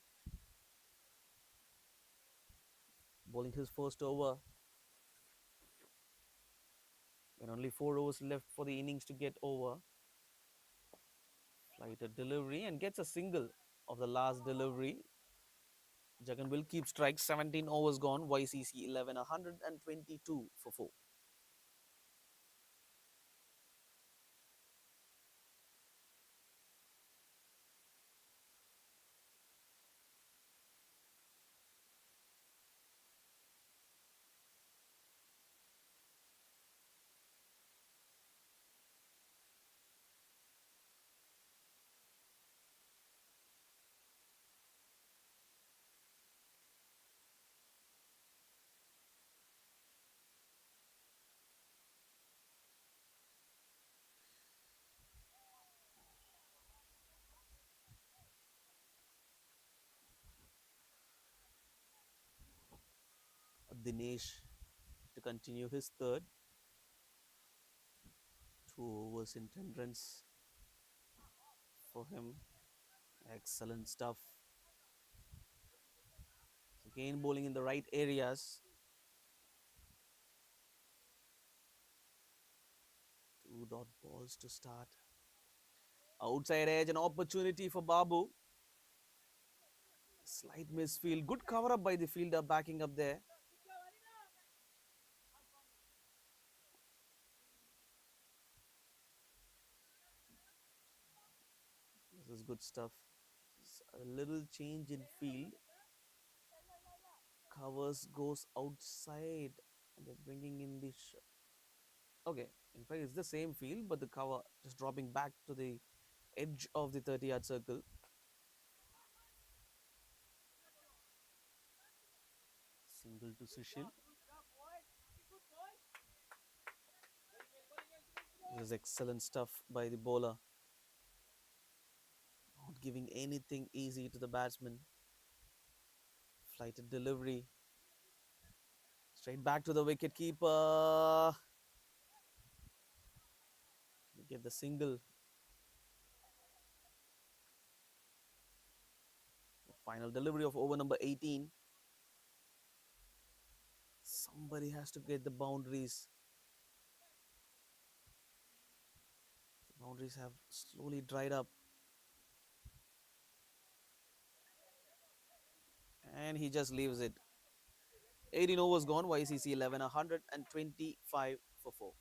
Bowling his first over when only 4 overs left for the innings to get over. Flighted delivery and gets a single of the last delivery. Jagan will keep strikes. 17 overs gone. YCC 11, 122 for 4. Dinesh to continue his third. 2 overs in 10 runs for him. Excellent stuff. Again, bowling in the right areas. 2 dot balls to start. Outside edge, an opportunity for Babu. Slight misfield. Good cover up by the fielder backing up there. This is good stuff. A little change in field. Covers goes outside and they're bringing in the okay, in fact it's the same field but the cover just dropping back to the edge of the 30-yard circle. Single to Sushil. This is excellent stuff by the bowler, not giving anything easy to the batsman. Flighted delivery straight back to the wicket keeper. We get the single. The final delivery of over number 18. Somebody has to get the boundaries. The boundaries have slowly dried up. And he just leaves it. 18 overs gone. YCC 11, 125 for 4.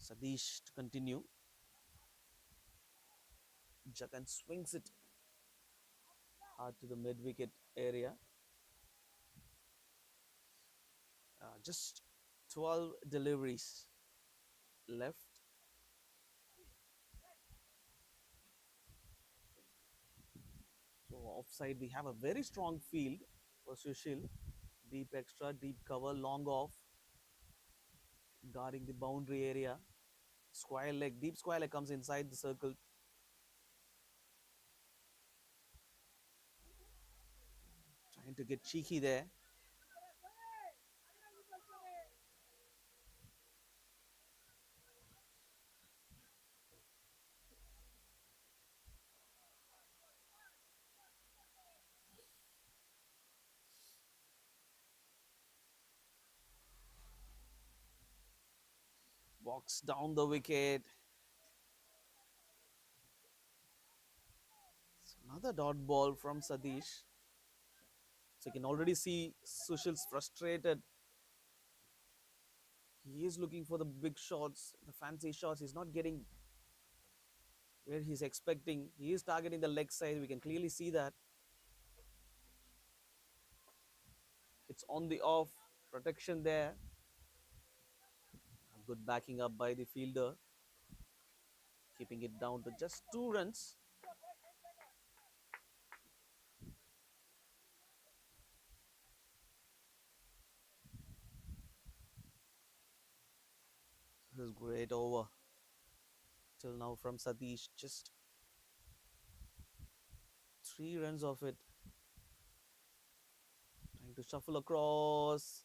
Sadish to continue. Jagan swings it hard to the mid wicket area. Just 12 deliveries left. So offside we have a very strong field for Sushil. Deep extra, deep cover, long off. Guarding the boundary area. Square leg, deep square leg comes inside the circle. Trying to get cheeky there. Walks down the wicket. It's another dot ball from Sadish. So you can already see Sushil's frustrated. He is looking for the big shots, the fancy shots. He's not getting where he's expecting. He is targeting the leg side. We can clearly see that. It's on the off. Protection there. Good backing up by the fielder. Keeping it down to just 2 runs. This is great over till now from Satish. Just 3 runs of it. Trying to shuffle across.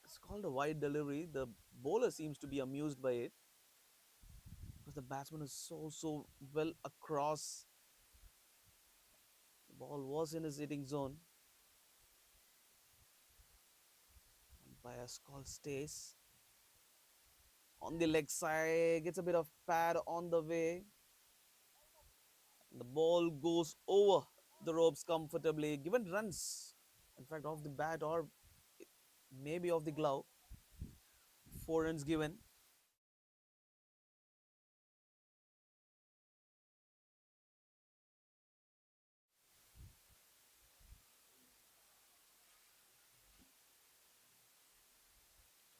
It's called a wide delivery. The bowler seems to be amused by it because the batsman is so well across. The ball was in his hitting zone. Umpire's call stays on the leg side. Gets a bit of pad on the way. And the ball goes over the ropes comfortably. Given runs, in fact, off the bat or maybe off the glove. 4 runs given.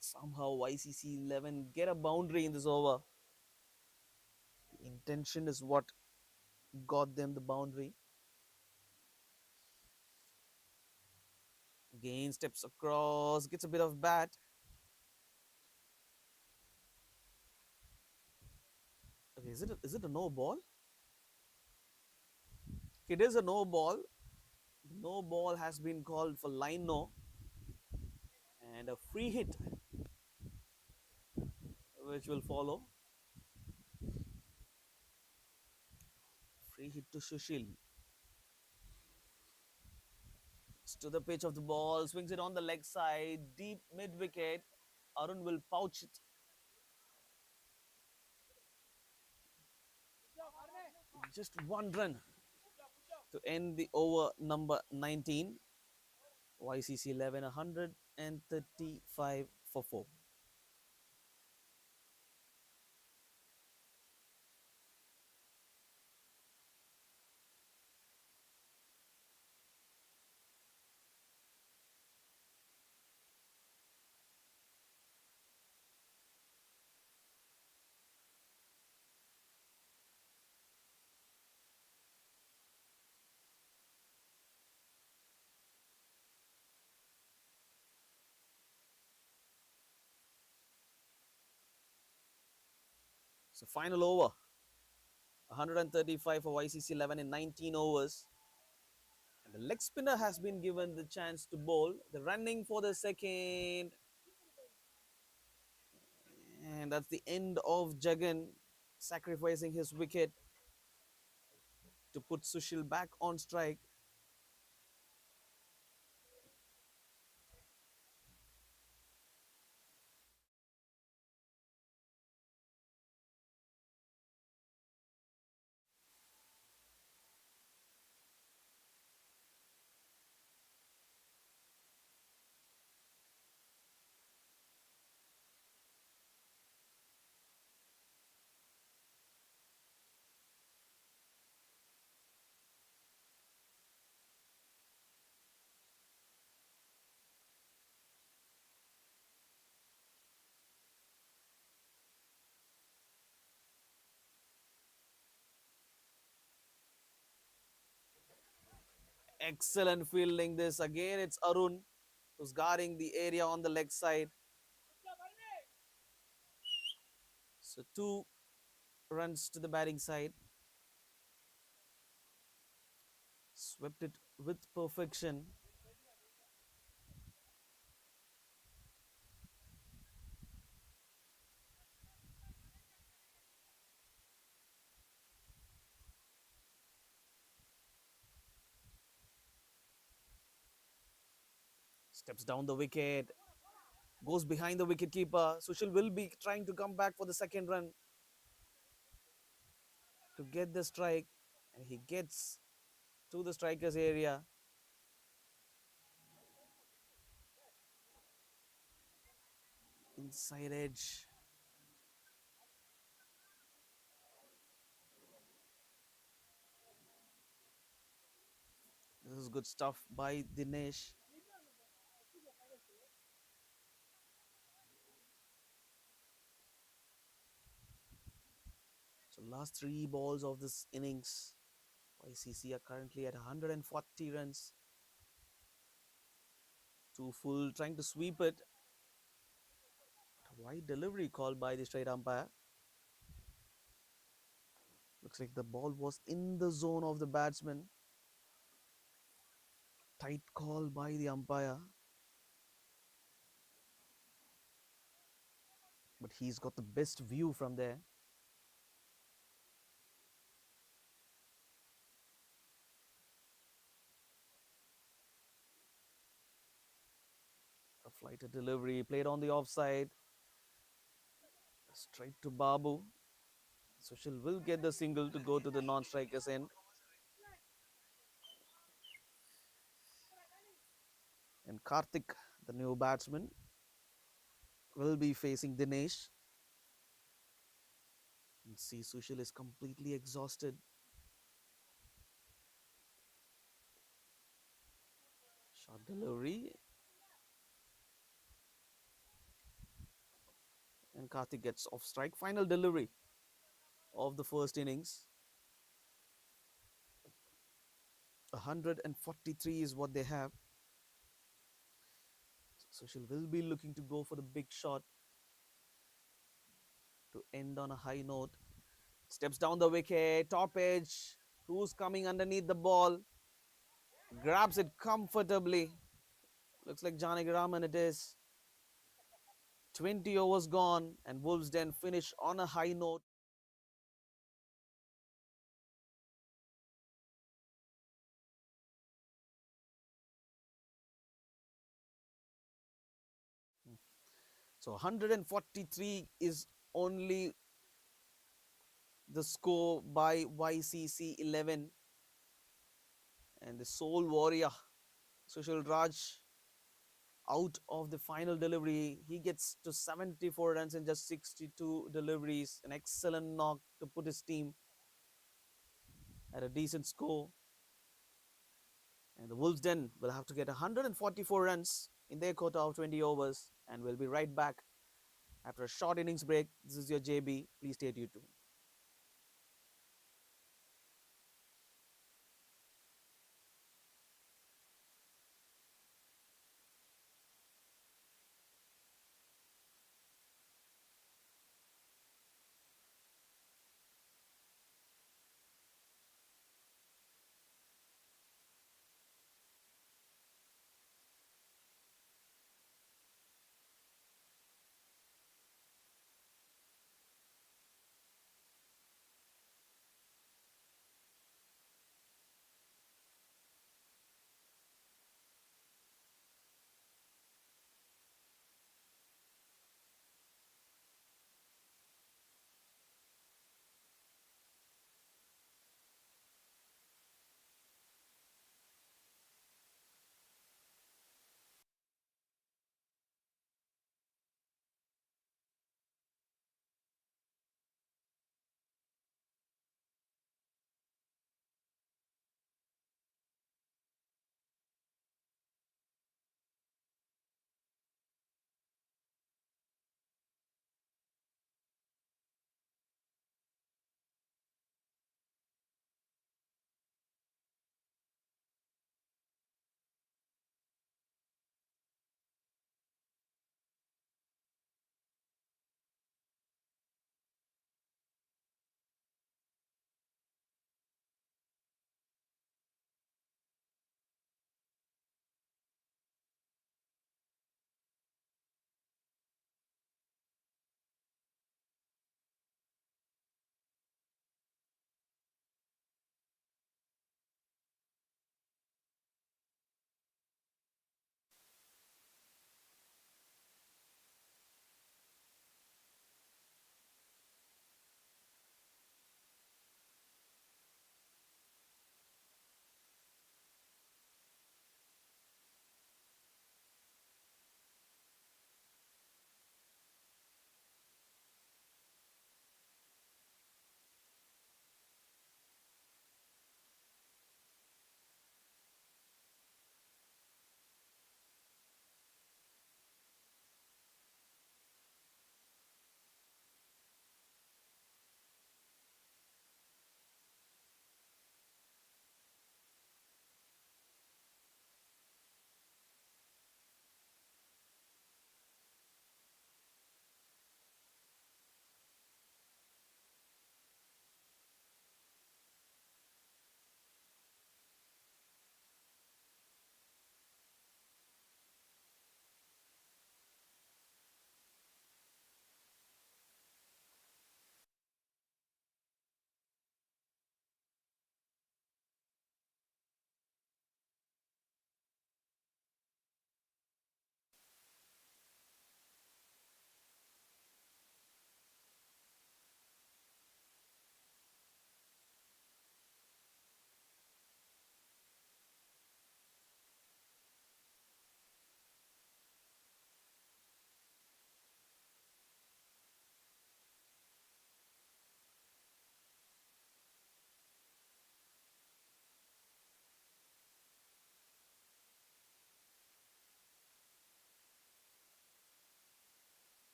Somehow YCC 11 get a boundary in this over. The intention is what got them the boundary. Again steps across, gets a bit of bat. Okay, is it a no ball? It is a no ball. No ball has been called for line no. And a free hit which will follow. Free hit to Sushil. To the pitch of the ball, swings it on the leg side, deep mid wicket. Arun will pouch it. Just 1 run to end the over number 19. YCC 11 135 for 4. So final over 135 for YCC 11 in 19 overs. And the leg spinner has been given the chance to bowl. The running for the second. And that's the end of Jagan sacrificing his wicket to put Sushil back on strike. Excellent fielding this. Again, it's Arun who's guarding the area on the leg side. So 2 runs to the batting side. Swept it with perfection. Steps down the wicket. Goes behind the wicket keeper. Sushil will be trying to come back for the second run to get the strike. And he gets to the striker's area. Inside edge. This is good stuff by Dinesh. So last three balls of this innings, YCC are currently at 140 runs. Two full, trying to sweep it. Wide delivery called by the straight umpire. Looks like the ball was in the zone of the batsman. Tight call by the umpire. But he's got the best view from there. A flighted delivery played on the offside. Straight to Babu. Sushil will get the single to go to the non-striker's end. And Karthik, the new batsman, will be facing Dinesh. And see, Sushil is completely exhausted. Short delivery. And Karthik gets off strike. Final delivery of the first innings. 143 is what they have. So Sushil will be looking to go for the big shot to end on a high note. Steps down the wicket, top edge. Who's coming underneath the ball? Grabs it comfortably. Looks like Janagiraman it is. 20 overs gone, and Wolves Den finish on a high note. So 143 is only the score by YCC 11. And the sole warrior, Sushil Raj, out of the final delivery. He gets to 74 runs in just 62 deliveries. An excellent knock to put his team at a decent score. And the Wolves Den will have to get 144 runs in their quota of 20 overs. And we'll be right back after a short innings break. This is your JB. Please stay tuned.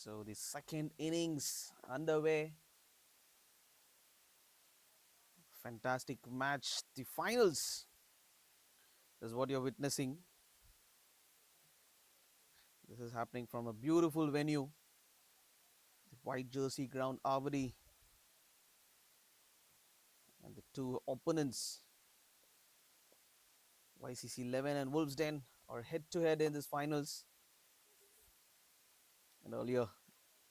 So the second innings underway. Fantastic match. The finals is what you're witnessing. This is happening from a beautiful venue, the white jersey ground Avadi, and the two opponents, YCC 11 and Wolves Den, are head to head in this finals. And earlier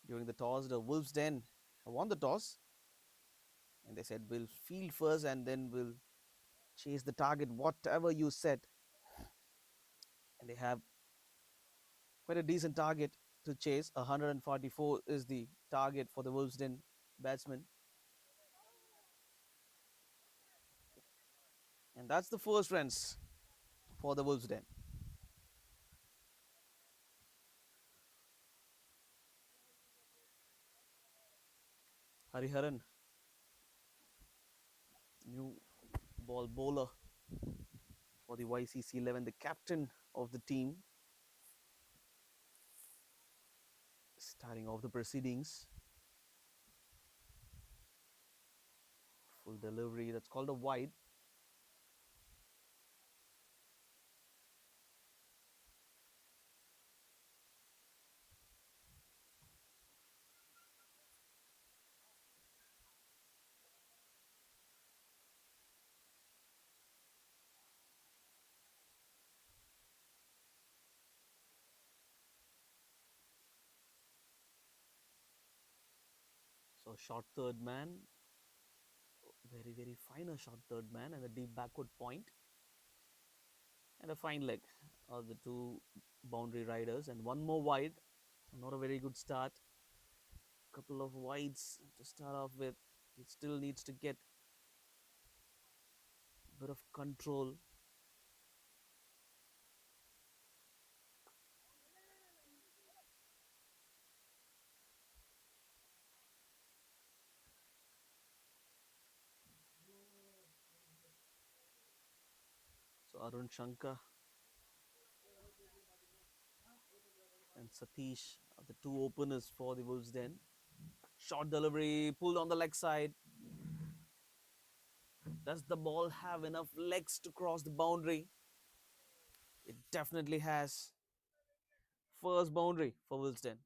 during the toss, the Wolves Den won the toss and they said, we'll field first and then we'll chase the target, whatever you set. And they have quite a decent target to chase. 144 is the target for the Wolves Den batsman. And that's the first runs for the Wolves Den. Hariharan, new ball bowler for the YCC 11, the captain of the team, starting off the proceedings. Full delivery, that's called a wide. So short third man, very, very fine a short third man, and a deep backward point, and a fine leg of the two boundary riders, and one more wide. Not a very good start. Couple of wides to start off with. He still needs to get a bit of control. So Arun Shankar and Satish are the two openers for the Wolves Den. Short delivery, pulled on the leg side. Does the ball have enough legs to cross the boundary? It definitely has. First boundary for Wolves Den.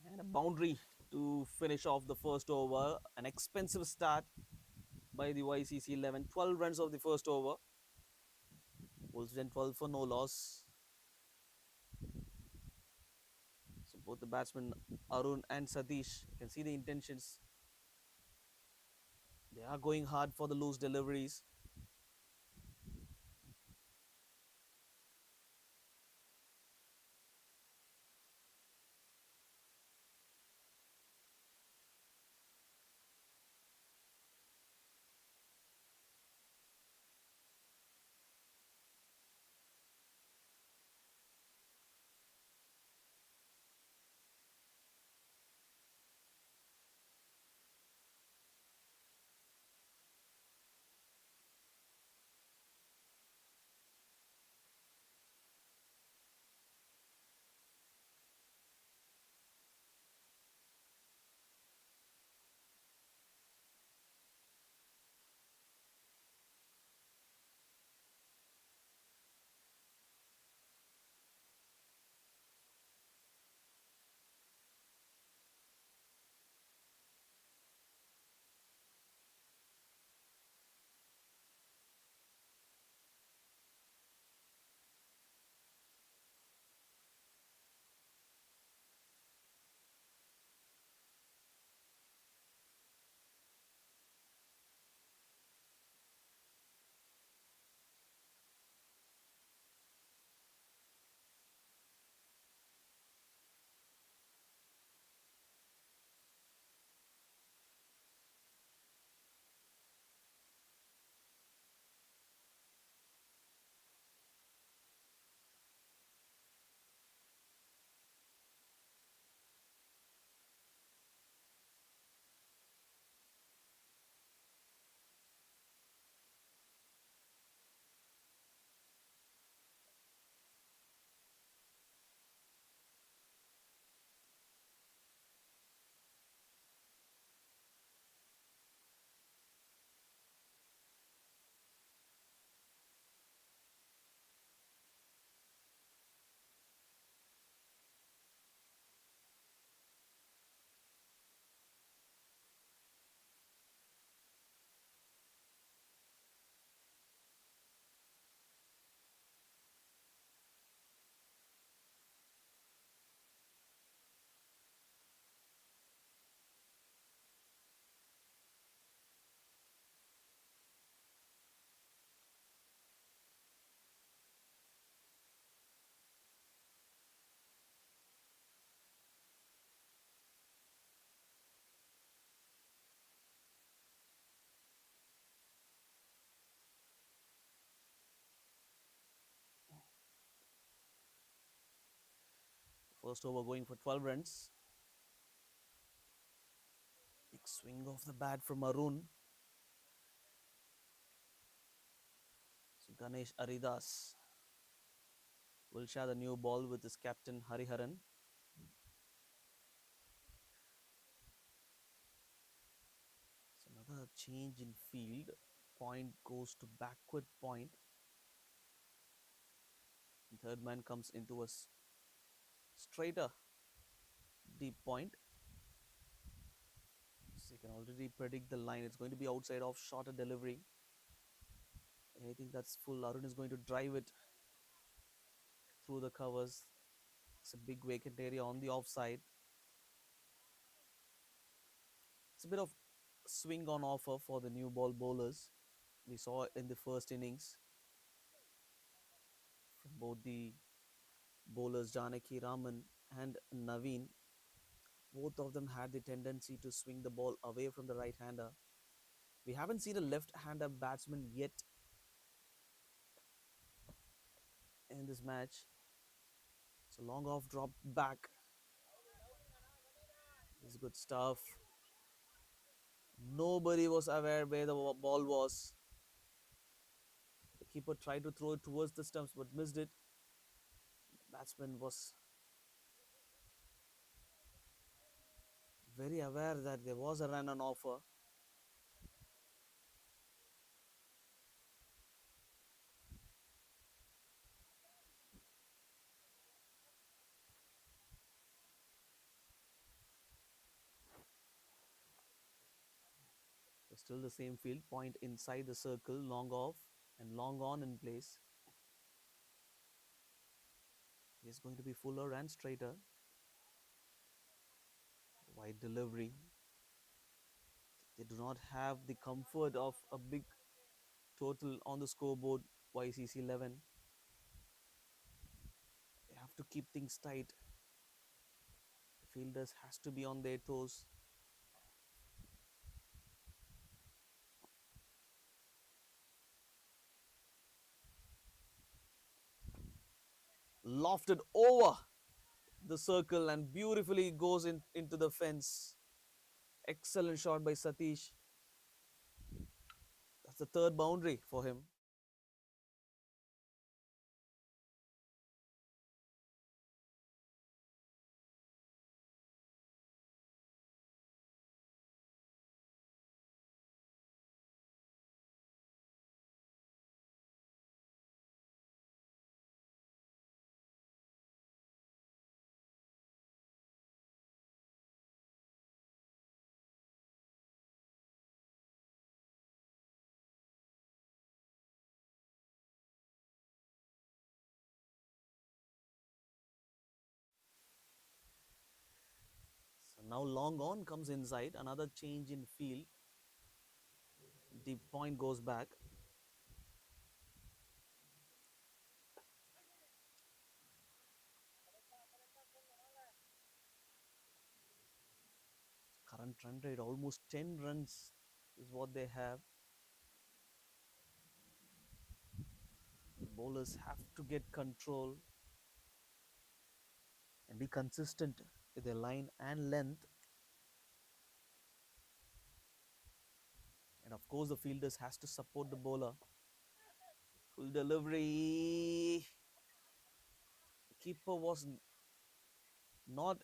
And a boundary to finish off the first over. An expensive start by the YCC 11. 12 runs of the first over. Wolves Den 12 for no loss. So both the batsmen Arun and Satish, you can see the intentions. They are going hard for the loose deliveries. First over going for 12 runs. Big swing of the bat from Arun. So Ganesh Aridas will share the new ball with his captain Hariharan. So another change in field. Point goes to backward point. And third man comes into a straighter deep point. So you can already predict the line. It's going to be outside off, shorter delivery. Anything that's full, Arun is going to drive it through the covers. It's a big vacant area on the offside. It's a bit of swing on offer for the new ball bowlers. We saw in the first innings from both the bowlers Janaki Raman and Naveen. Both of them had the tendency to swing the ball away from the right hander. We haven't seen a left hander batsman yet in this match. So long off, drop back. This is good stuff. Nobody was aware where the ball was. The keeper tried to throw it towards the stumps but missed it. The batsman was very aware that there was a run on offer. So still the same field, point inside the circle, long off and long on in place. It's going to be fuller and straighter. Wide delivery. They do not have the comfort of a big total on the scoreboard. YCC 11. They have to keep things tight. The fielders has to be on their toes. Lofted over the circle and beautifully goes into the fence. Excellent shot by Satish. That's the third boundary for him. So now long on comes inside. Another change in field. Deep point goes back. Current run rate almost 10 runs is what they have. The bowlers have to get control and be consistent with their line and length. And of course, the fielders has to support the bowler. Full delivery. The keeper was not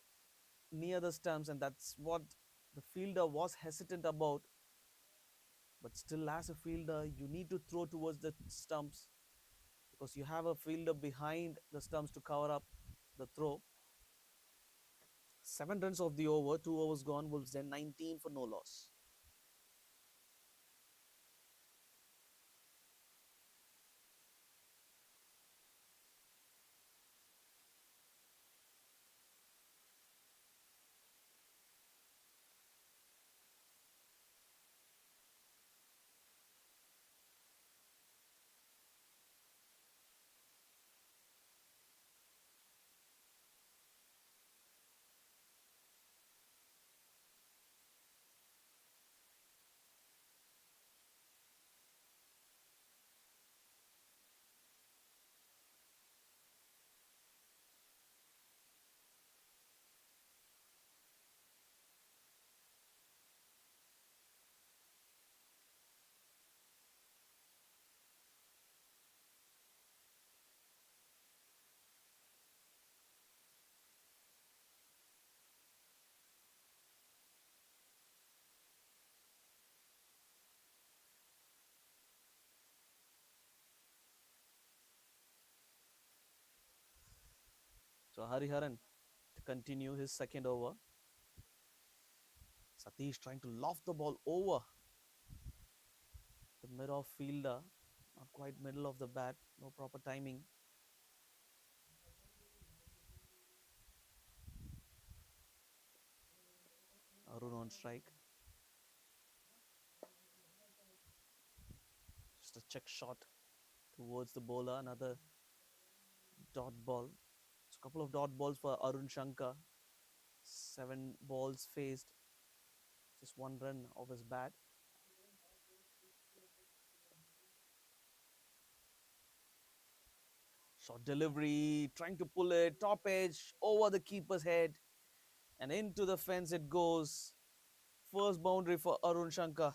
near the stumps, and that's what the fielder was hesitant about. But still, as a fielder, you need to throw towards the stumps because you have a fielder behind the stumps to cover up the throw. 7 runs of the over, 2 overs gone. Wolves then 19 for no loss. for Hariharan to continue his second over. Satish trying to loft the ball over the mid-off fielder, not quite middle of the bat, no proper timing. Arun on strike. Just a check shot towards the bowler, another dot ball. So a couple of dot balls for Arun Shankar. 7 balls faced, just 1 run of his bat. Short delivery, trying to pull it, top edge, over the keeper's head, and into the fence it goes. First boundary for Arun Shankar.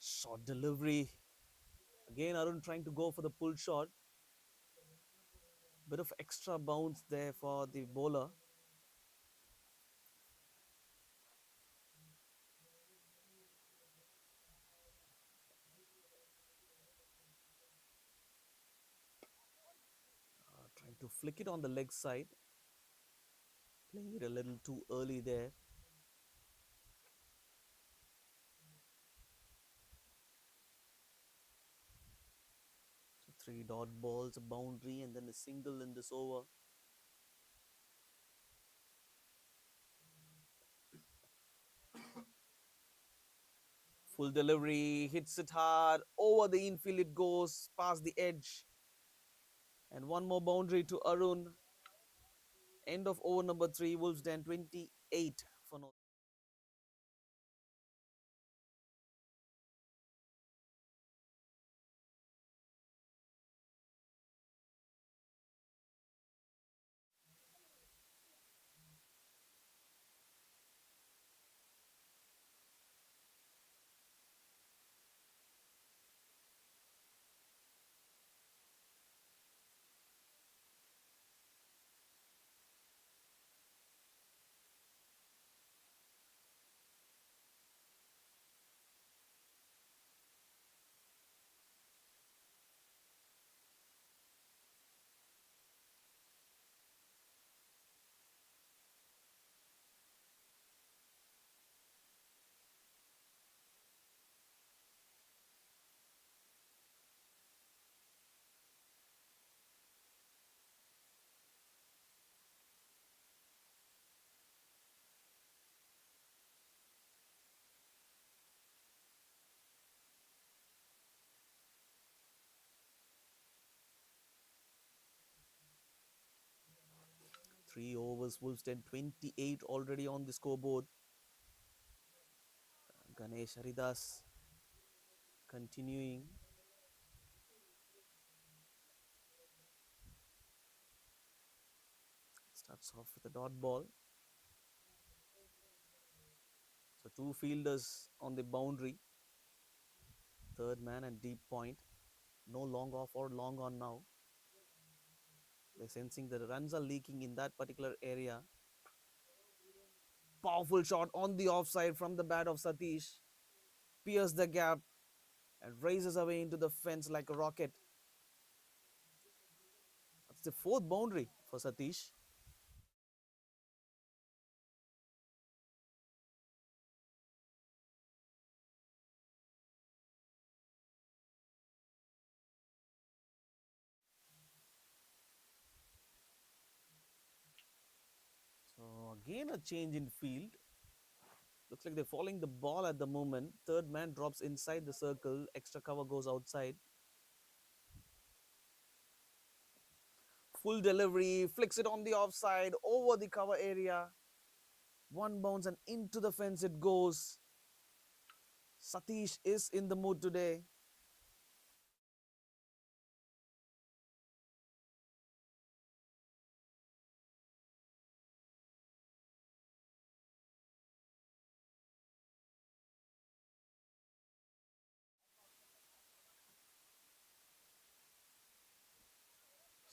Short delivery. Again, Arun trying to go for the pull shot. Bit of extra bounce there for the bowler. Trying to flick it on the leg side. Playing it a little too early there. So 3 dot balls, a boundary, and then a single in this over. Full delivery, hits it hard, over the infield it goes, past the edge. And one more boundary to Arun. End of over number 3, Wolves Den 28 for no. Three overs, Wolves Den 28 already on the scoreboard. Ganesh Haridas continuing. Starts off with a dot ball. So 2 fielders on the boundary. Third man and deep point. No long off or long on now. They're sensing that the runs are leaking in that particular area. Powerful shot on the offside from the bat of Satish. Pierces the gap and races away into the fence like a rocket. That's the 4th boundary for Satish. So Again, a change in field. Looks like they're following the ball at the moment. Third man drops inside the circle. Extra cover goes outside. Full delivery, flicks it on the offside, over the cover area. One bounce and into the fence it goes. Satish is in the mood today.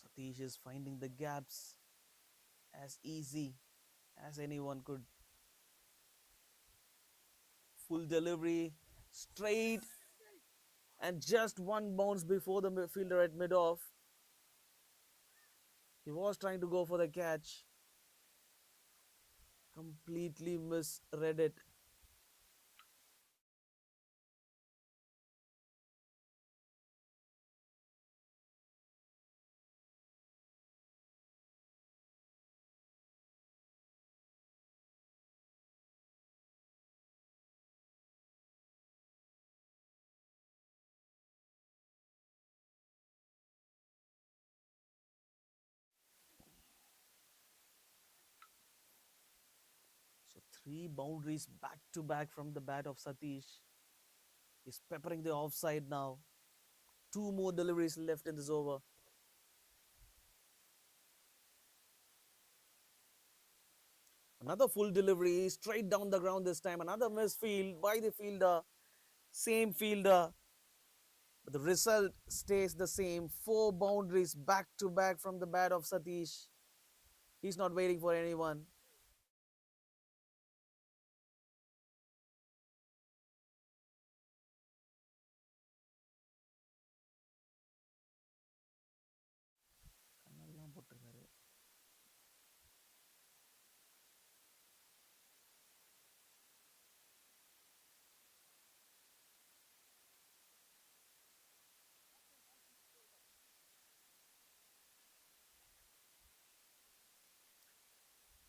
Satish is finding the gaps as easy as anyone could. Full delivery, straight, and just one bounce before the midfielder at mid off. He was trying to go for the catch, completely misread it. So, three boundaries back to back from the bat of Satish. He's peppering the offside now. Two more deliveries left in this over. Another full delivery, straight down the ground this time. Another misfield by the fielder. Same fielder. But the result stays the same. Four boundaries back to back from the bat of Satish. He's not waiting for anyone.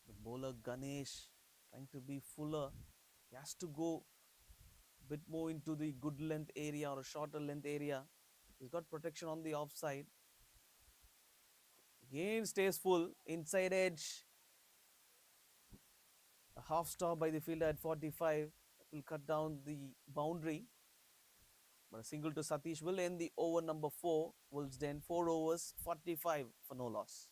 The bowler Ganesh trying to be fuller. He has to go a bit more into the good length area or a shorter length area. He's got protection on the offside. Again stays full. Inside edge. A half stop by the fielder at 45. That will cut down the boundary. But a single to Satish will end the over number 4. Wolves Den 4 overs, 45 for no loss.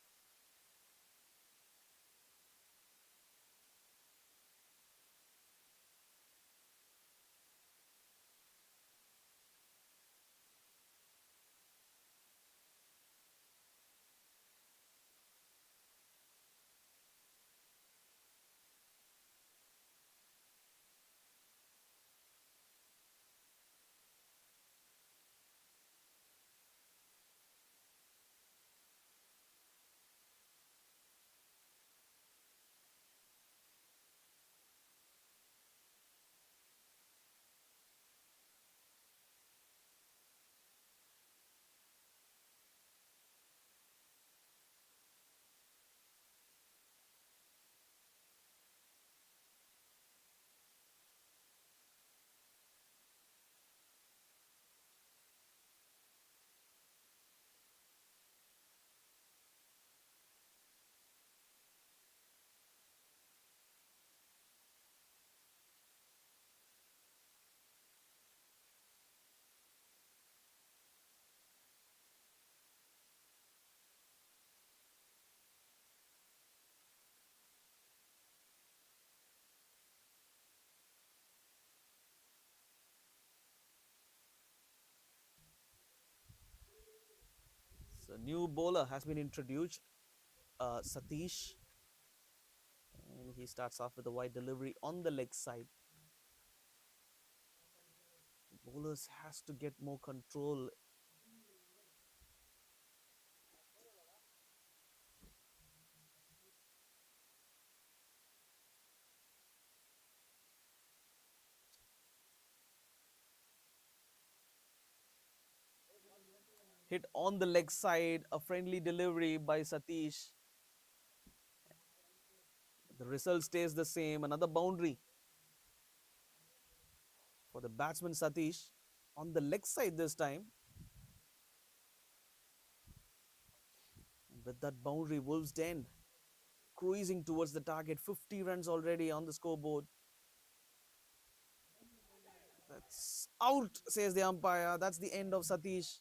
So new bowler has been introduced, Satish, and he starts off with a wide delivery on the leg side. Bowlers has to get more control. Hit on the leg side, a friendly delivery by Satish. The result stays the same. Another boundary for the batsman Satish on the leg side this time. And with that boundary, Wolves Den cruising towards the target. 50 runs already on the scoreboard. That's out, says the umpire. That's the end of Satish.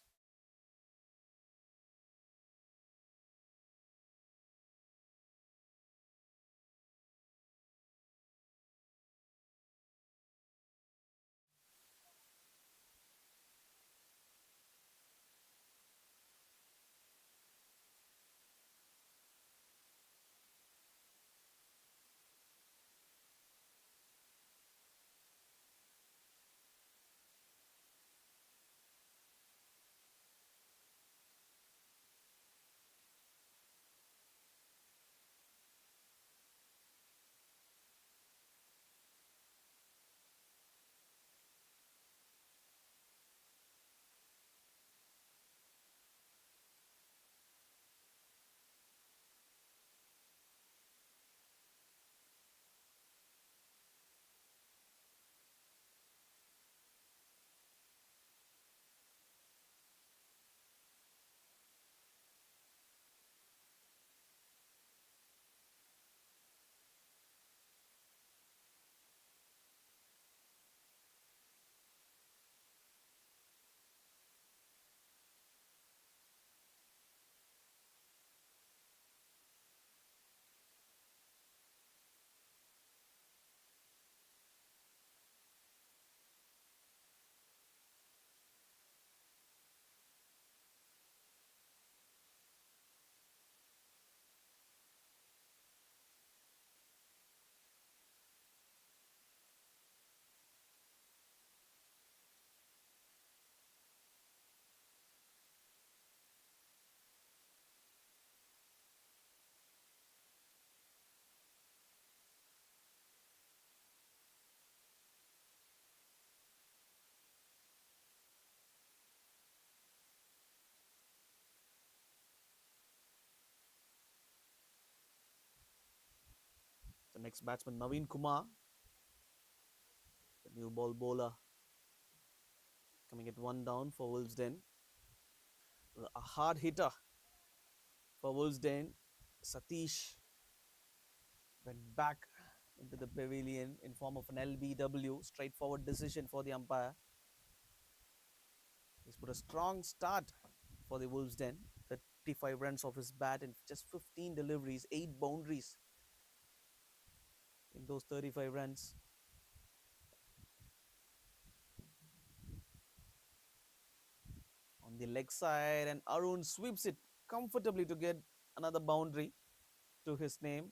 The next batsman, Naveen Kumar, the new ball bowler, coming at one down for Wolves Den. A hard hitter for Wolves Den. Satish went back into the pavilion in form of an LBW, straightforward decision for the umpire. He's put a strong start for the Wolves Den. 35 runs off his bat in just 15 deliveries, 8 boundaries in those 35 runs. On the leg side, and Arun sweeps it comfortably to get another boundary to his name.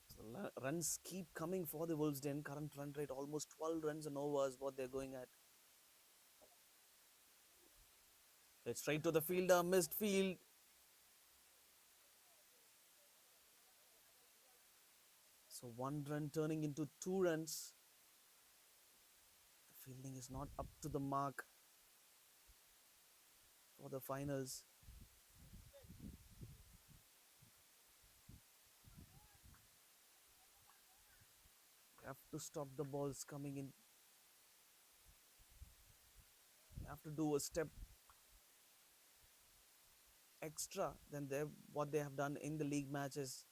So runs keep coming for the Wolves Den. Current run rate almost 12 runs and over is what they're going at. It's straight to the fielder, missed field. So 1 run turning into 2 runs. The fielding is not up to the mark for the finals. You have to stop the balls coming in. You have to do a step extra than what they have done in the league matches.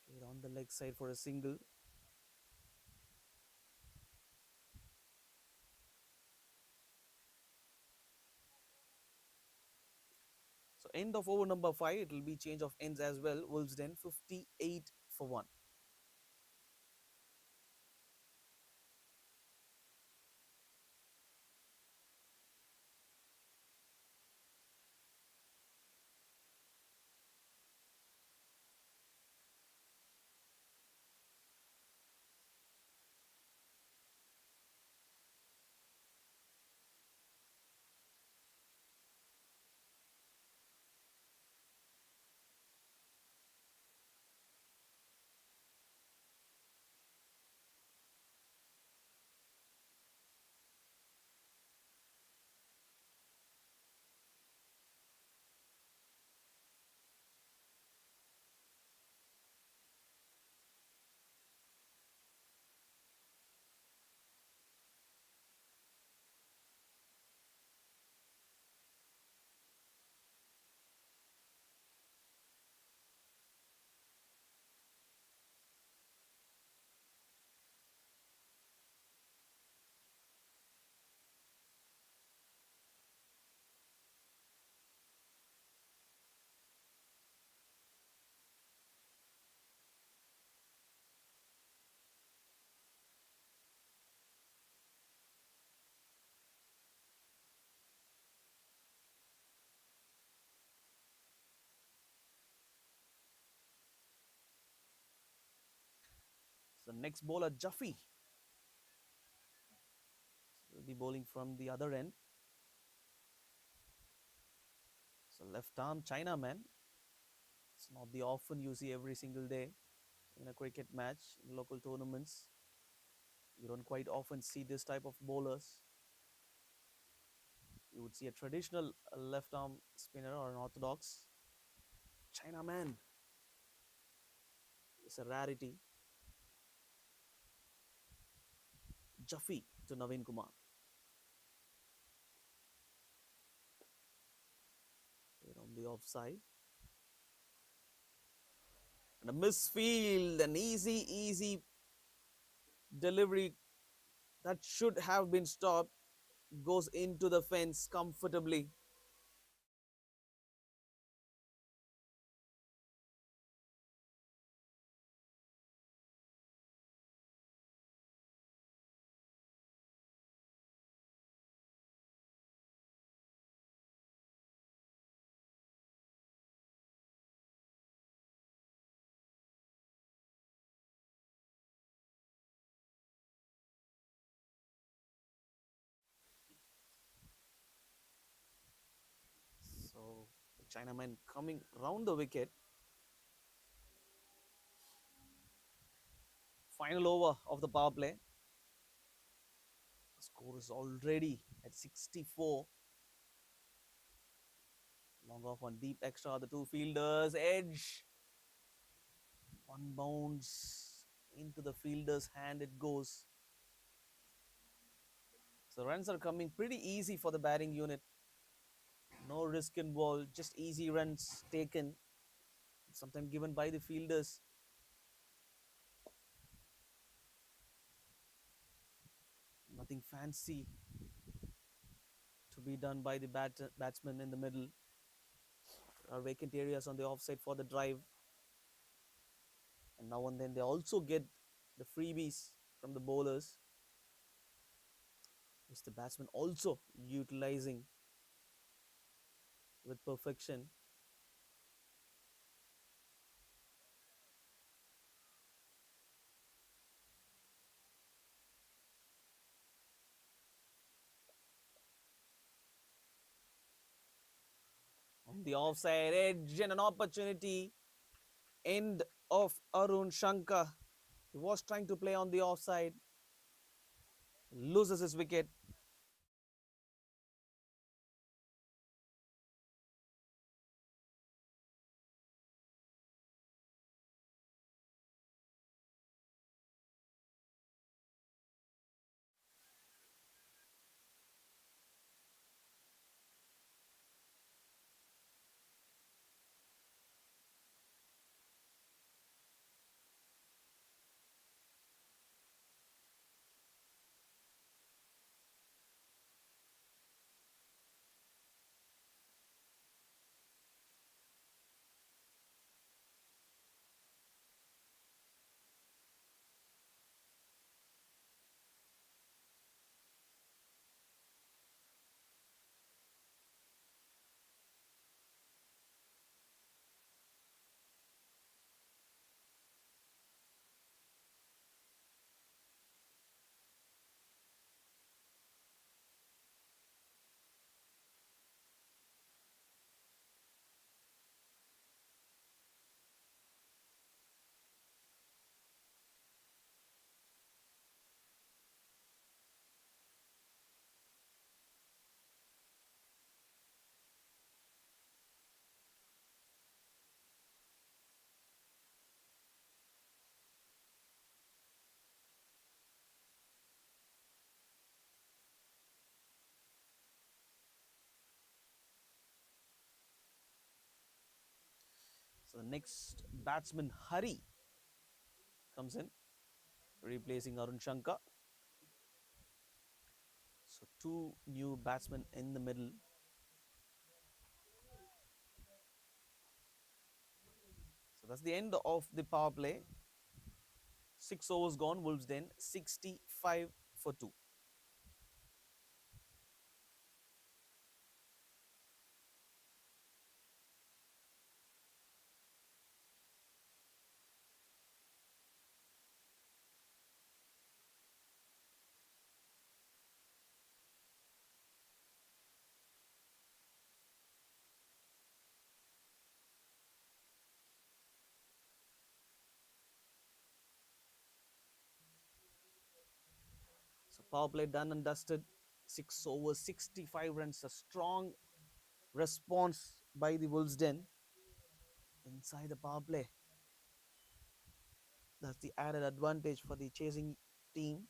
Played on the leg side for a single. So end of over number 5, it will be change of ends as well. Wolves Den 58 for 1. next bowler, Jaffy, will be bowling from the other end. So left arm Chinaman. It's not the often you see every single day in a cricket match in local tournaments. You don't quite often see this type of bowlers. You would see a traditional left arm spinner or an orthodox. Chinaman is a rarity. Jaffy to Naveen Kumar. On the offside. And a misfield, an easy delivery that should have been stopped goes into the fence comfortably. So the Chinaman coming round the wicket. Final over of the power play. The score is already at 64. Long off on deep extra. The two fielders edge. One bounce into the fielder's hand. It goes. So runs are coming pretty easy for the batting unit. No risk involved. Just easy runs taken. Sometimes given by the fielders. Nothing fancy to be done by the batsman in the middle. There are vacant areas on the offside for the drive. And now and then they also get the freebies from the bowlers, which the batsman also utilizing with perfection. On the offside edge and an opportunity. End of Arun Shankar. He was trying to play on the offside. Loses his wicket. So the next batsman, Hari, comes in, replacing Arun Shankar. So two new batsmen in the middle. So that's the end of the power play. 6 overs gone, Wolves Den 65 for 2. Power play done and dusted. 6 over 65 runs. A strong response by the Wolves Den inside the power play. That's the added advantage for the chasing team.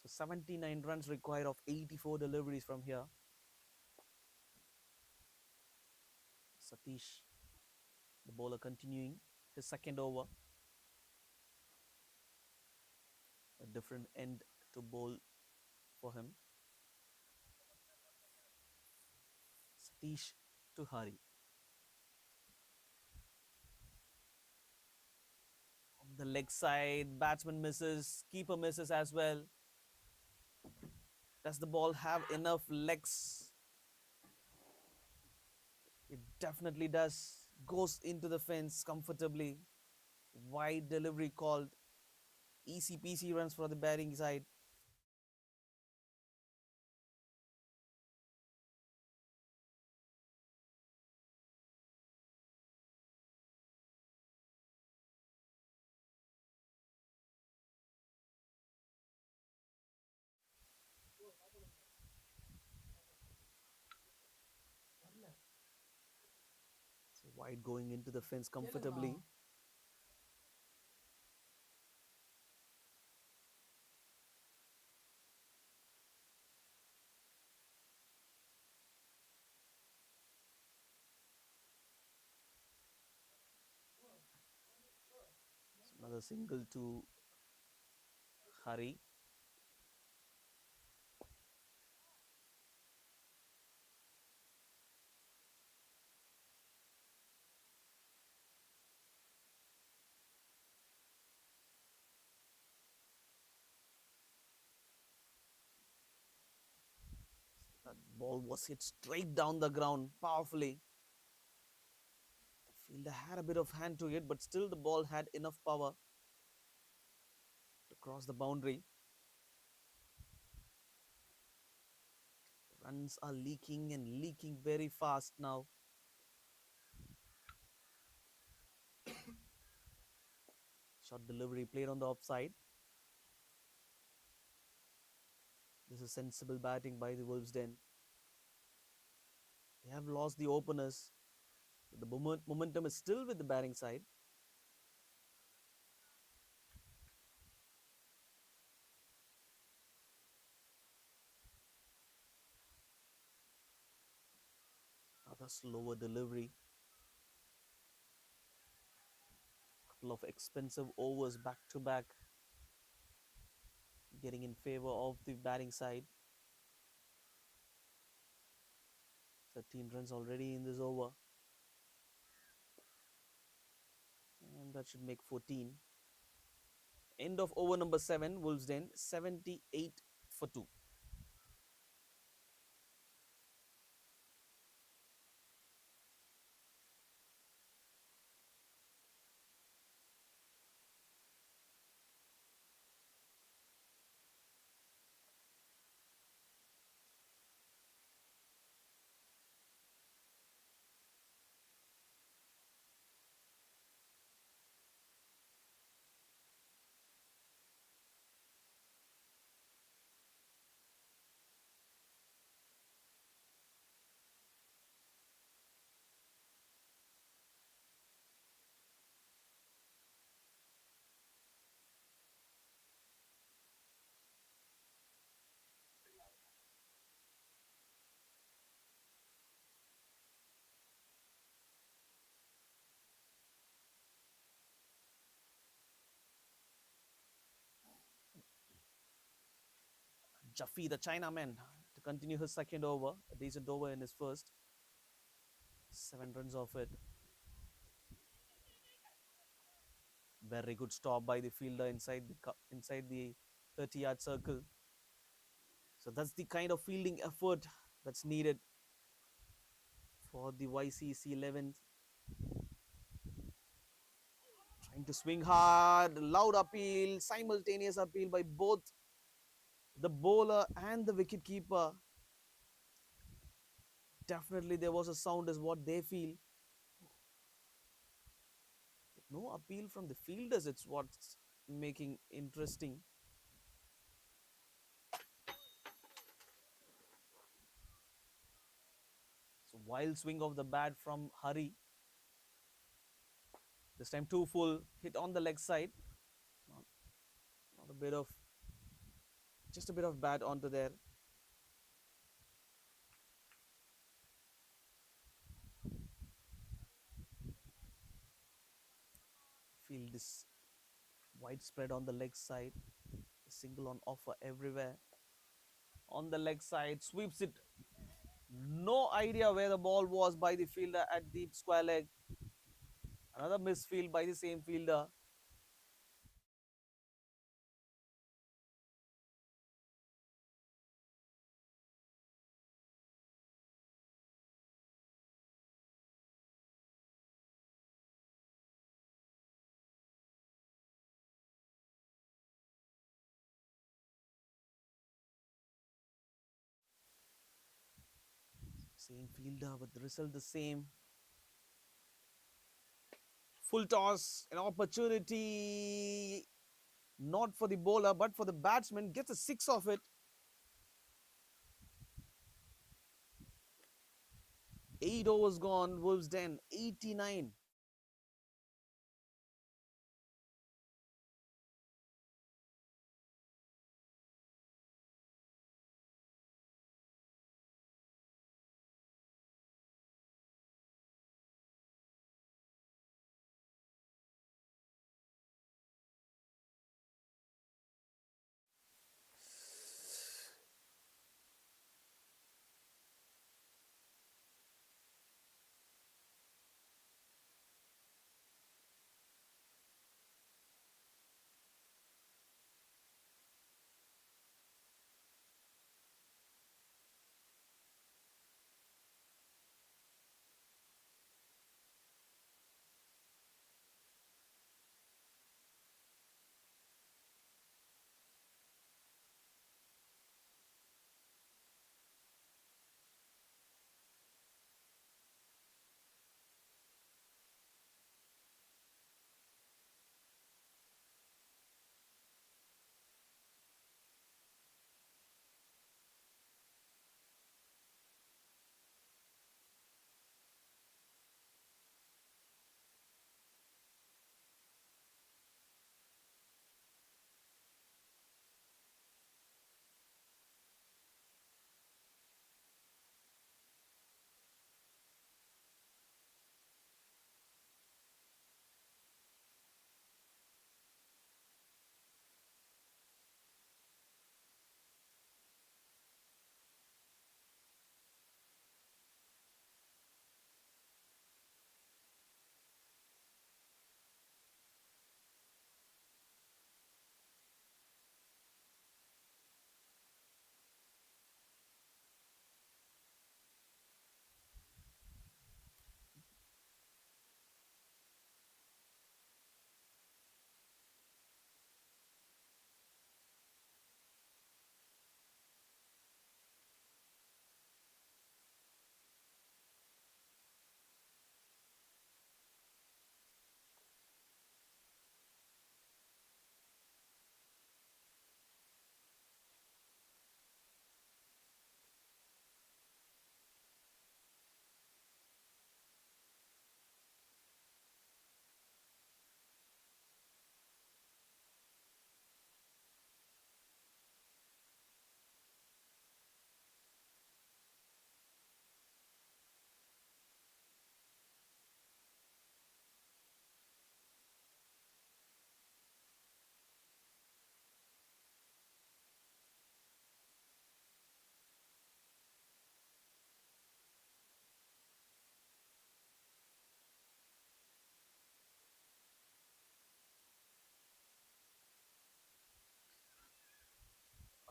So 79 runs required of 84 deliveries from here. Satish, the bowler, continuing his second over. A different end to bowl for him. Satish to Hari. On the leg side, batsman misses, keeper misses as well. Does the ball have enough legs? It definitely does. Goes into the fence comfortably. Wide delivery called. Easy peasy runs for the batting side. So wide going into the fence comfortably. So another single to Hari. That ball was hit straight down the ground powerfully. The fielder had a bit of hand to it, but still the ball had enough power to cross the boundary. Runs are leaking and leaking very fast now. Short delivery played on the offside. This is sensible batting by the Wolves Den. They have lost the openers. But the momentum is still with the batting side. Another slower delivery. Couple of expensive overs back to back, getting in favor of the batting side. 13 runs already in this over. And that should make 14. End of over number 7, Wolves Den, 78 for 2. Jaffe, the Chinaman, to continue his second over. A decent over in his first. 7 runs off it. Very good stop by the fielder inside the 30-yard circle. So that's the kind of fielding effort that's needed for the YCC 11. Trying to swing hard, loud appeal, simultaneous appeal by both the bowler and the wicket keeper. Definitely there was a sound is what they feel. No appeal from the fielders, it's what's making interesting. Wild swing of the bat from Hari. This time two full, hit on the leg side. Not, not a bit of, just a bit of bat onto there. Field is widespread on the leg side. Single on offer everywhere. On the leg side, sweeps it. No idea where the ball was by the fielder at deep square leg. Another misfield by the same fielder. Same fielder, but the result the same. Full toss, an opportunity not for the bowler but for the batsman. Gets a six of it. 8 overs gone. Wolves Den 89.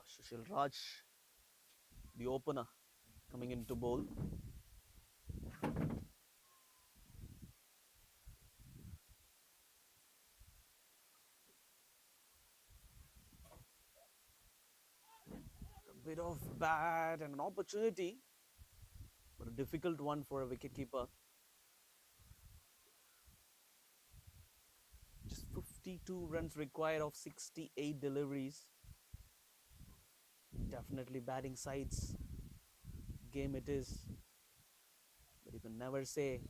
Sushil Raj, the opener, coming into bowl. A bit of bat and an opportunity, but a difficult one for a wicketkeeper. Just 52 runs required of 68 deliveries. Definitely batting sides game it is. But you can never say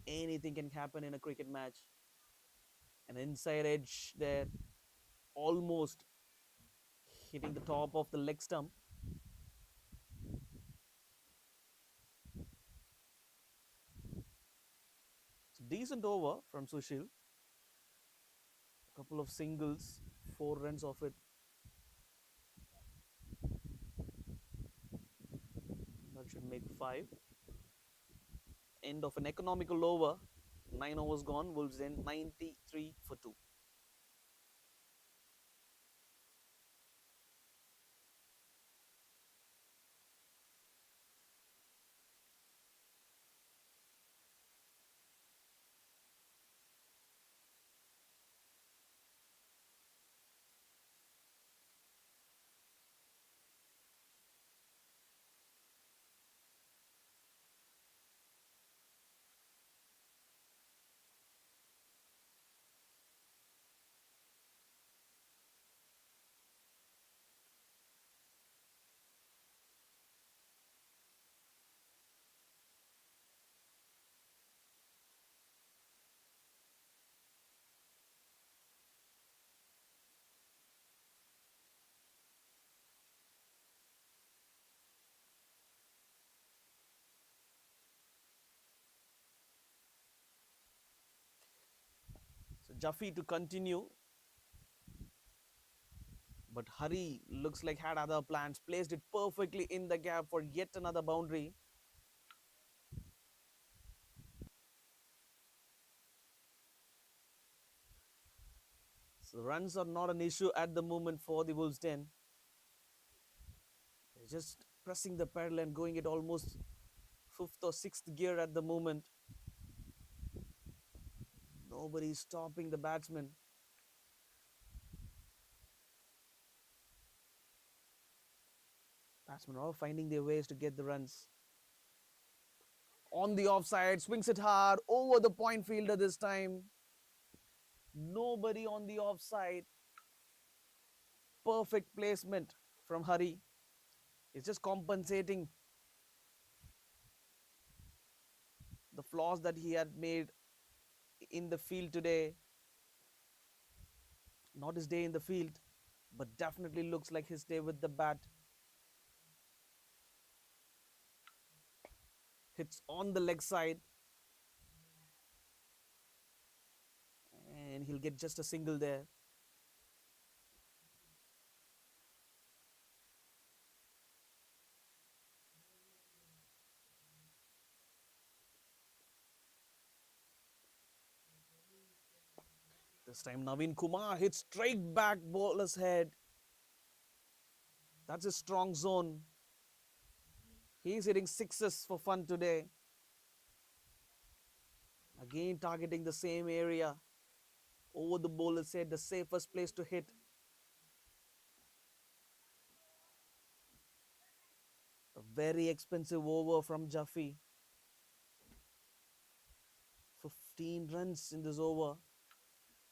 anything can happen in a cricket match. An inside edge there, almost hitting the top of the leg stump. It's a decent over from Sushil. A couple of singles, 4 runs off it. That should make 5. End of an economical over. 9 overs gone. Wolves in 93 for 2. So Jaffe to continue, but Hari looks like had other plans. Placed it perfectly in the gap for yet another boundary. So runs are not an issue at the moment for the Wolves Den. They're just pressing the pedal and going at almost fifth or sixth gear at the moment. Nobody's stopping the batsman. Batsmen are all finding their ways to get the runs. On the offside, swings it hard over the point fielder this time. Nobody on the offside. Perfect placement from Hari. It's just compensating the flaws that he had made in the field today. Not his day in the field, but definitely looks like his day with the bat. Hits on the leg side, and he'll get just a single there. This time Naveen Kumar hits straight back bowler's head. That's his strong zone. He's hitting sixes for fun today. Again targeting the same area. Over the bowler's head, the safest place to hit. A very expensive over from Jaffe. 15 runs in this over.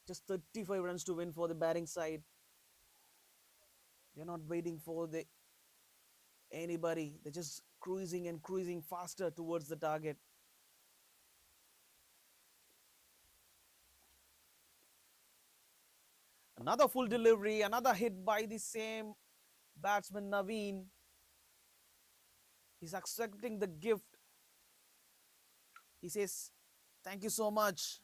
Just 35 runs to win for the batting side. They're not waiting for anybody. They're just cruising and cruising faster towards the target. Another full delivery, another hit by the same batsman Naveen. He's accepting the gift. He says, "Thank you so much."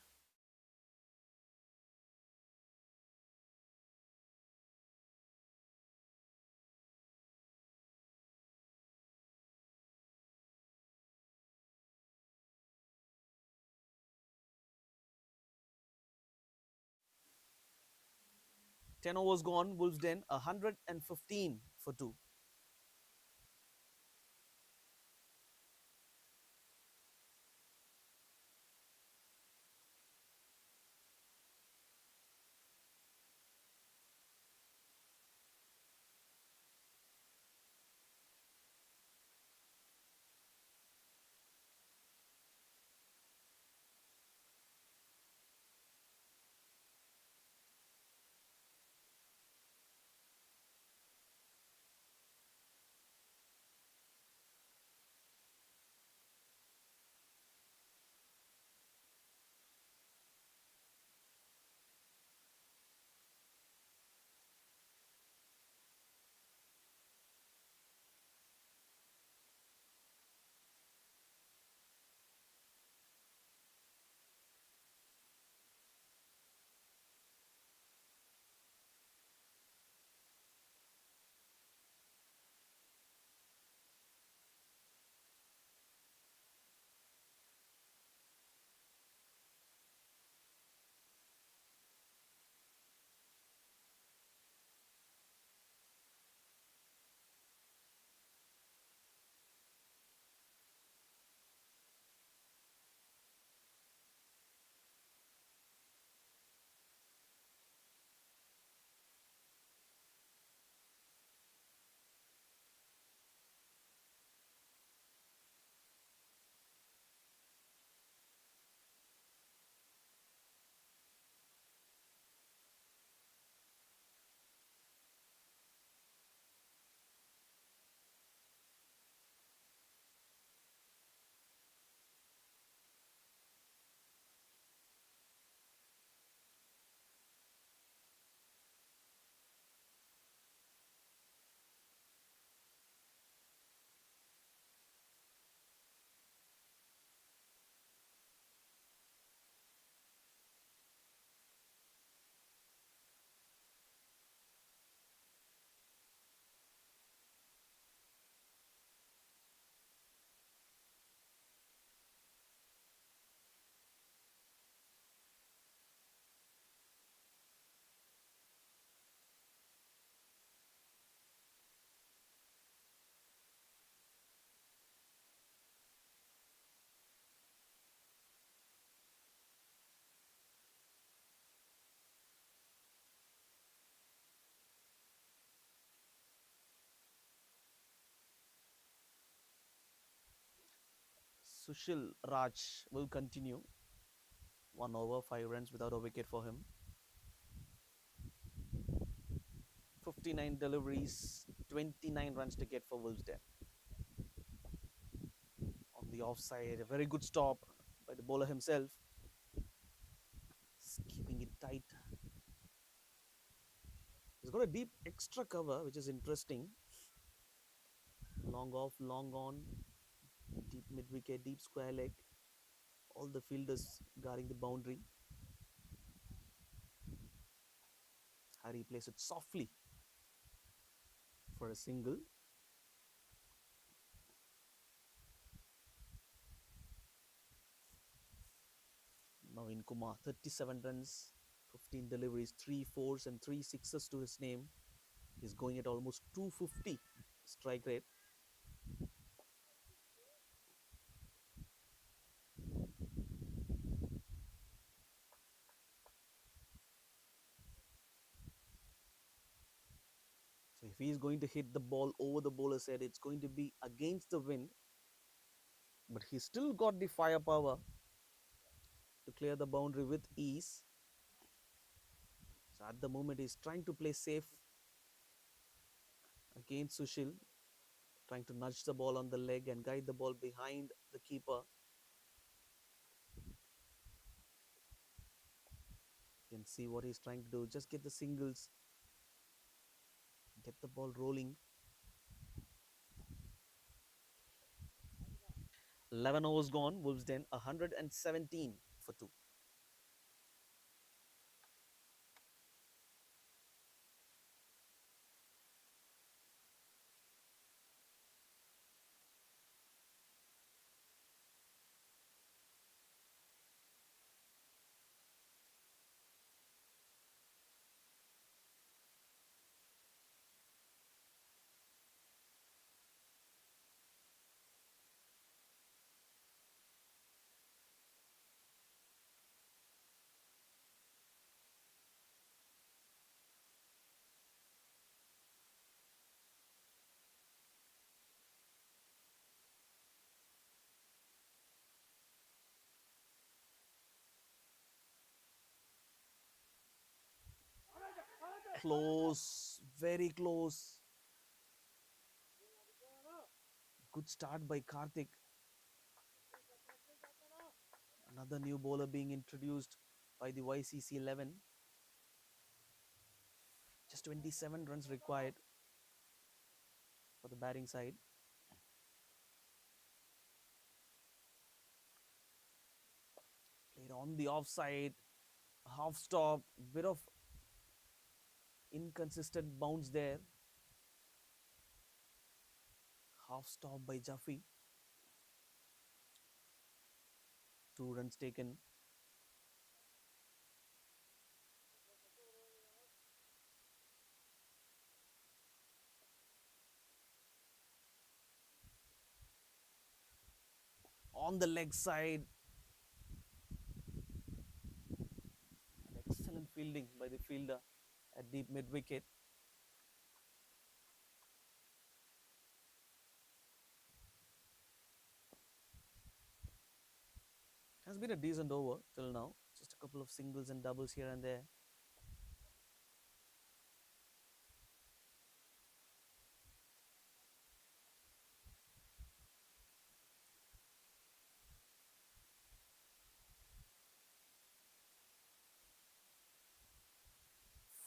10 overs gone, Wolves Den 115 for 2. Sushil Raj will continue. 1 over, 5 runs without a wicket for him. 59 deliveries, 29 runs to get for Wolvesden. On the offside, a very good stop by the bowler himself. He's keeping it tight. He's got a deep extra cover, which is interesting. Long off, long on, deep mid wicket, deep square leg. All the fielders guarding the boundary. Harry plays it softly for a single. Naveen Kumar, 37 runs, 15 deliveries, 3 fours and 3 sixes to his name. He's going at almost 250 strike rate. So if he is going to hit the ball over the bowler's head, it's going to be against the wind. But he's still got the firepower to clear the boundary with ease. So at the moment, he's trying to play safe against Sushil, trying to nudge the ball on the leg and guide the ball behind the keeper. You can see what he's trying to do. Just get the singles, get the ball rolling. 11 overs gone. Wolvesden 117 for 2. Close, very close. Good start by Karthik. Another new bowler being introduced by the YCC 11. Just 27 runs required for the batting side. Played on the offside, half stop, bit of inconsistent bounce there. Half stop by Jaffe. 2 runs taken. On the leg side, an excellent fielding by the fielder at deep mid wicket. Has been a decent over till now. Just a couple of singles and doubles here and there.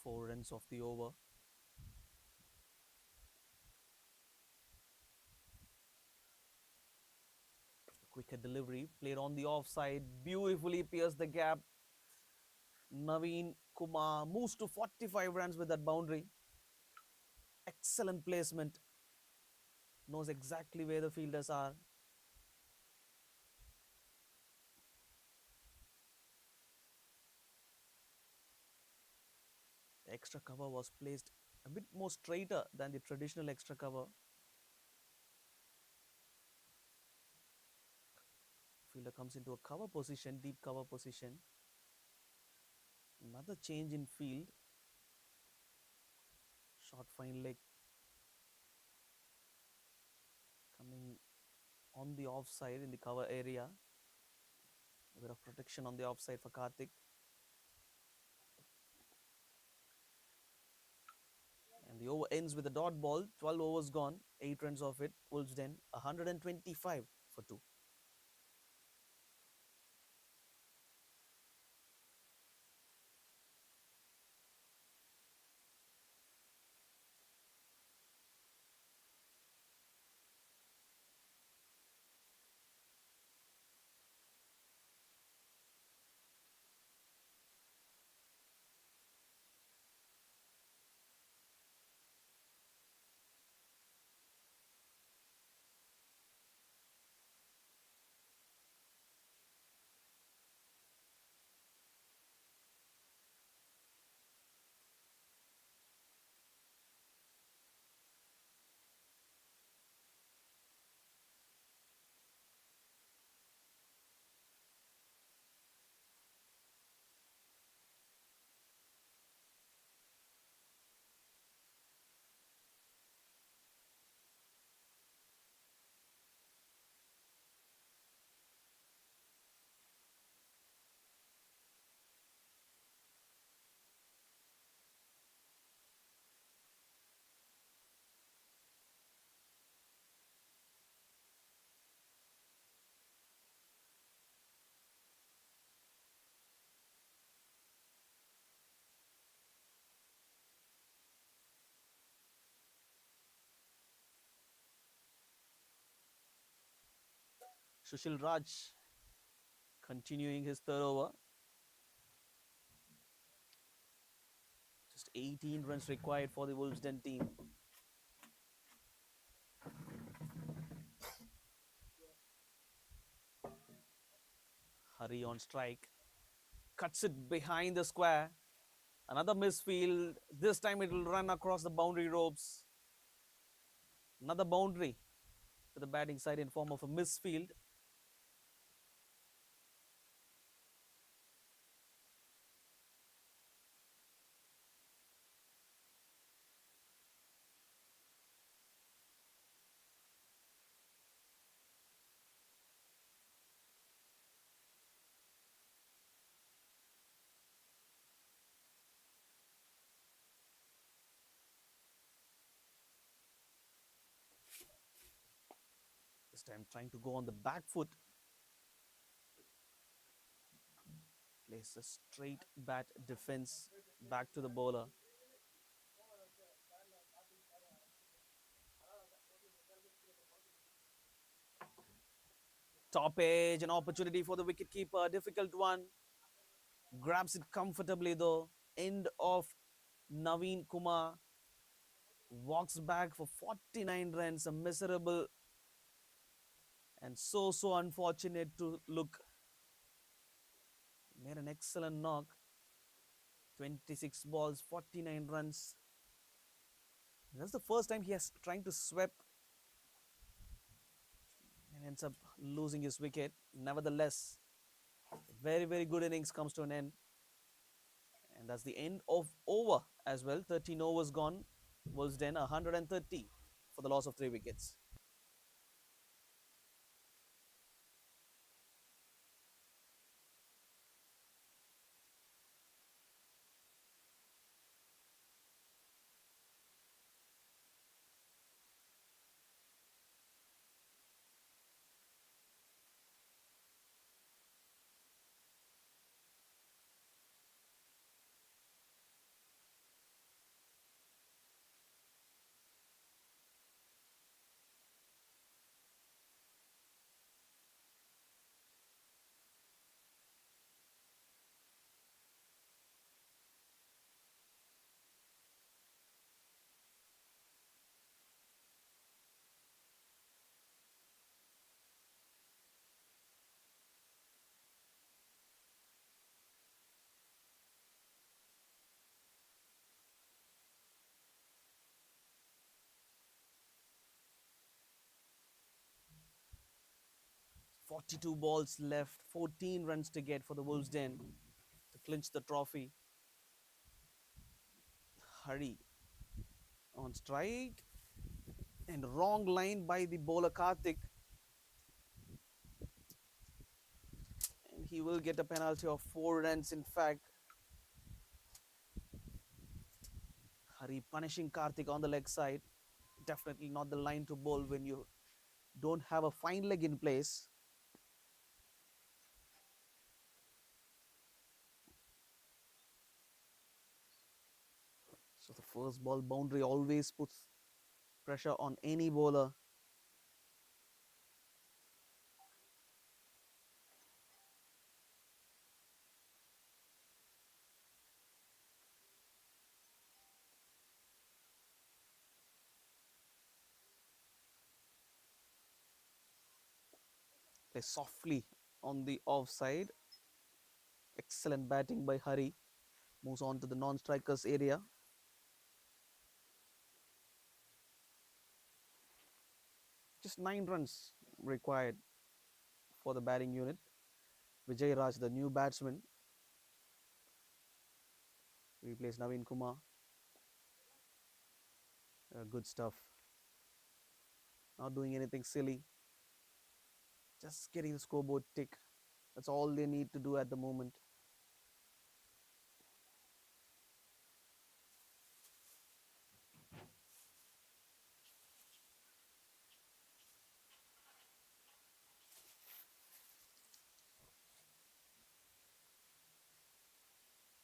Four runs off the over. Quicker delivery, played on the offside, beautifully pierced the gap. Naveen Kumar moves to 45 runs with that boundary. Excellent placement. Knows exactly where the fielders are. The extra cover was placed a bit more straighter than the traditional extra cover. Fielder comes into a cover position, deep cover position. Another change in field. Short fine leg coming on the offside in the cover area. A bit of protection on the offside for Karthik. And the over ends with a dot ball. 12 overs gone. 8 runs off it. Wolves Den 125 for 2. Sushil Raj continuing his third over. Just 18 runs required for the Wolves Den team. Hari on strike. Cuts it behind the square. Another misfield. This time it will run across the boundary ropes. Another boundary to the batting side in form of a misfield. This time trying to go on the back foot. Place a straight bat defense back to the bowler. Top edge, an opportunity for the wicketkeeper. Difficult one. Grabs it comfortably though. End of Naveen Kumar. Walks back for 49 runs. A miserable and so unfortunate to look. Made an excellent knock. 26 balls, 49 runs. That's the first time he has trying to sweep and ends up losing his wicket. Nevertheless, very good innings comes to an end. And that's the end of over as well. 13 overs gone. Wolves Den 130 for the loss of 3 wickets. 42 balls left, 14 runs to get for the Wolves Den to clinch the trophy. Hari on strike and wrong line by the bowler Karthik. he will get a penalty of 4 runs. In fact, Hari punishing Karthik on the leg side. Definitely not the line to bowl when you don't have a fine leg in place. So the first ball boundary always puts pressure on any bowler. Play softly on the offside. Excellent batting by Hari. Moves on to the non-strikers area. Just 9 runs required for the batting unit. Vijay Raj, the new batsman, replaced Naveen Kumar. Good stuff. Not doing anything silly. Just getting the scoreboard tick. That's all they need to do at the moment.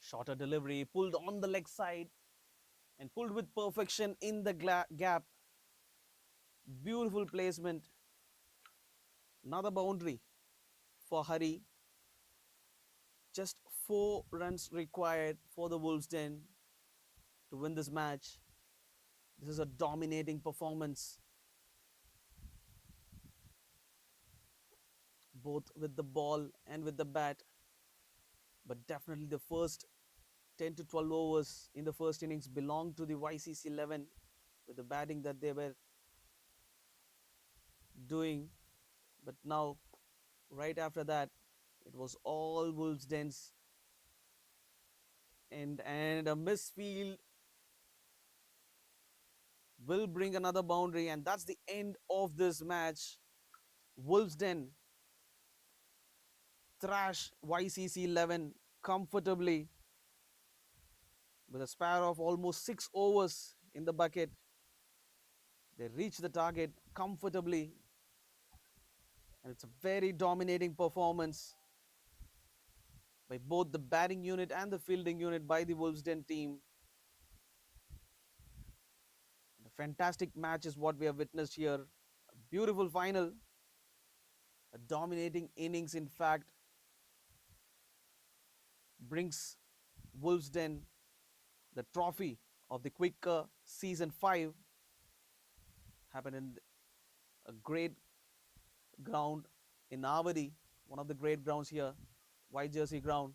Shorter delivery, pulled on the leg side and pulled with perfection in the gap. Beautiful placement. Another boundary for Hari. Just 4 runs required for the Wolves Den to win this match. This is a dominating performance, both with the ball and with the bat. But definitely the first 10 to 12 overs in the first innings belonged to the YCC 11 with the batting that they were doing. But now, right after that, it was all Wolves Dens. And a misfield will bring another boundary, and that's the end of this match. Wolves Den thrash YCC 11 comfortably with a spare of almost 6 overs in the bucket. They reach the target comfortably, and it's a very dominating performance by both the batting unit and the fielding unit by the Wolves Den team. And a fantastic match is what we have witnessed here. A beautiful final, a dominating innings, in fact, brings Wolves Den the trophy of the Quicker Season 5. Happened in a great ground in Avadi, one of the great grounds here, White Jersey ground.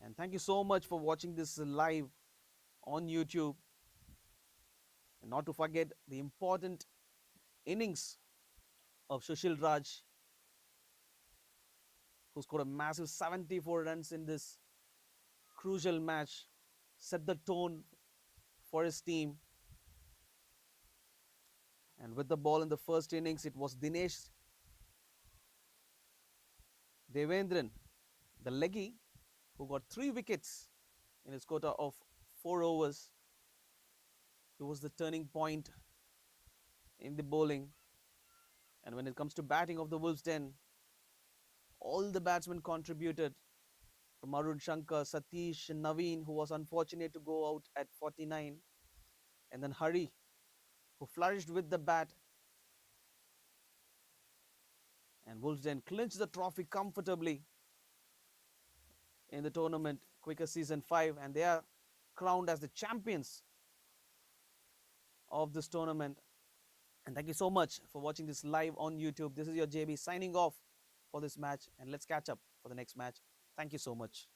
And thank you so much for watching this live on YouTube. And not to forget the important innings of Sushil Raj, who scored a massive 74 runs in this crucial match, set the tone for his team. And with the ball in the first innings, it was Dinesh Devendran, the leggy, who got 3 wickets in his quota of 4 overs. He was the turning point in the bowling. And when it comes to batting of the Wolves Den, all the batsmen contributed, from Arun Shankar, Satish, Naveen, who was unfortunate to go out at 49, and then Hari, who flourished with the bat. And Wolves Den clinched the trophy comfortably in the tournament, Quicker Season 5, and they are crowned as the champions of this tournament. And thank you so much for watching this live on YouTube. This is your JB signing off for this match, and let's catch up for the next match. Thank you so much.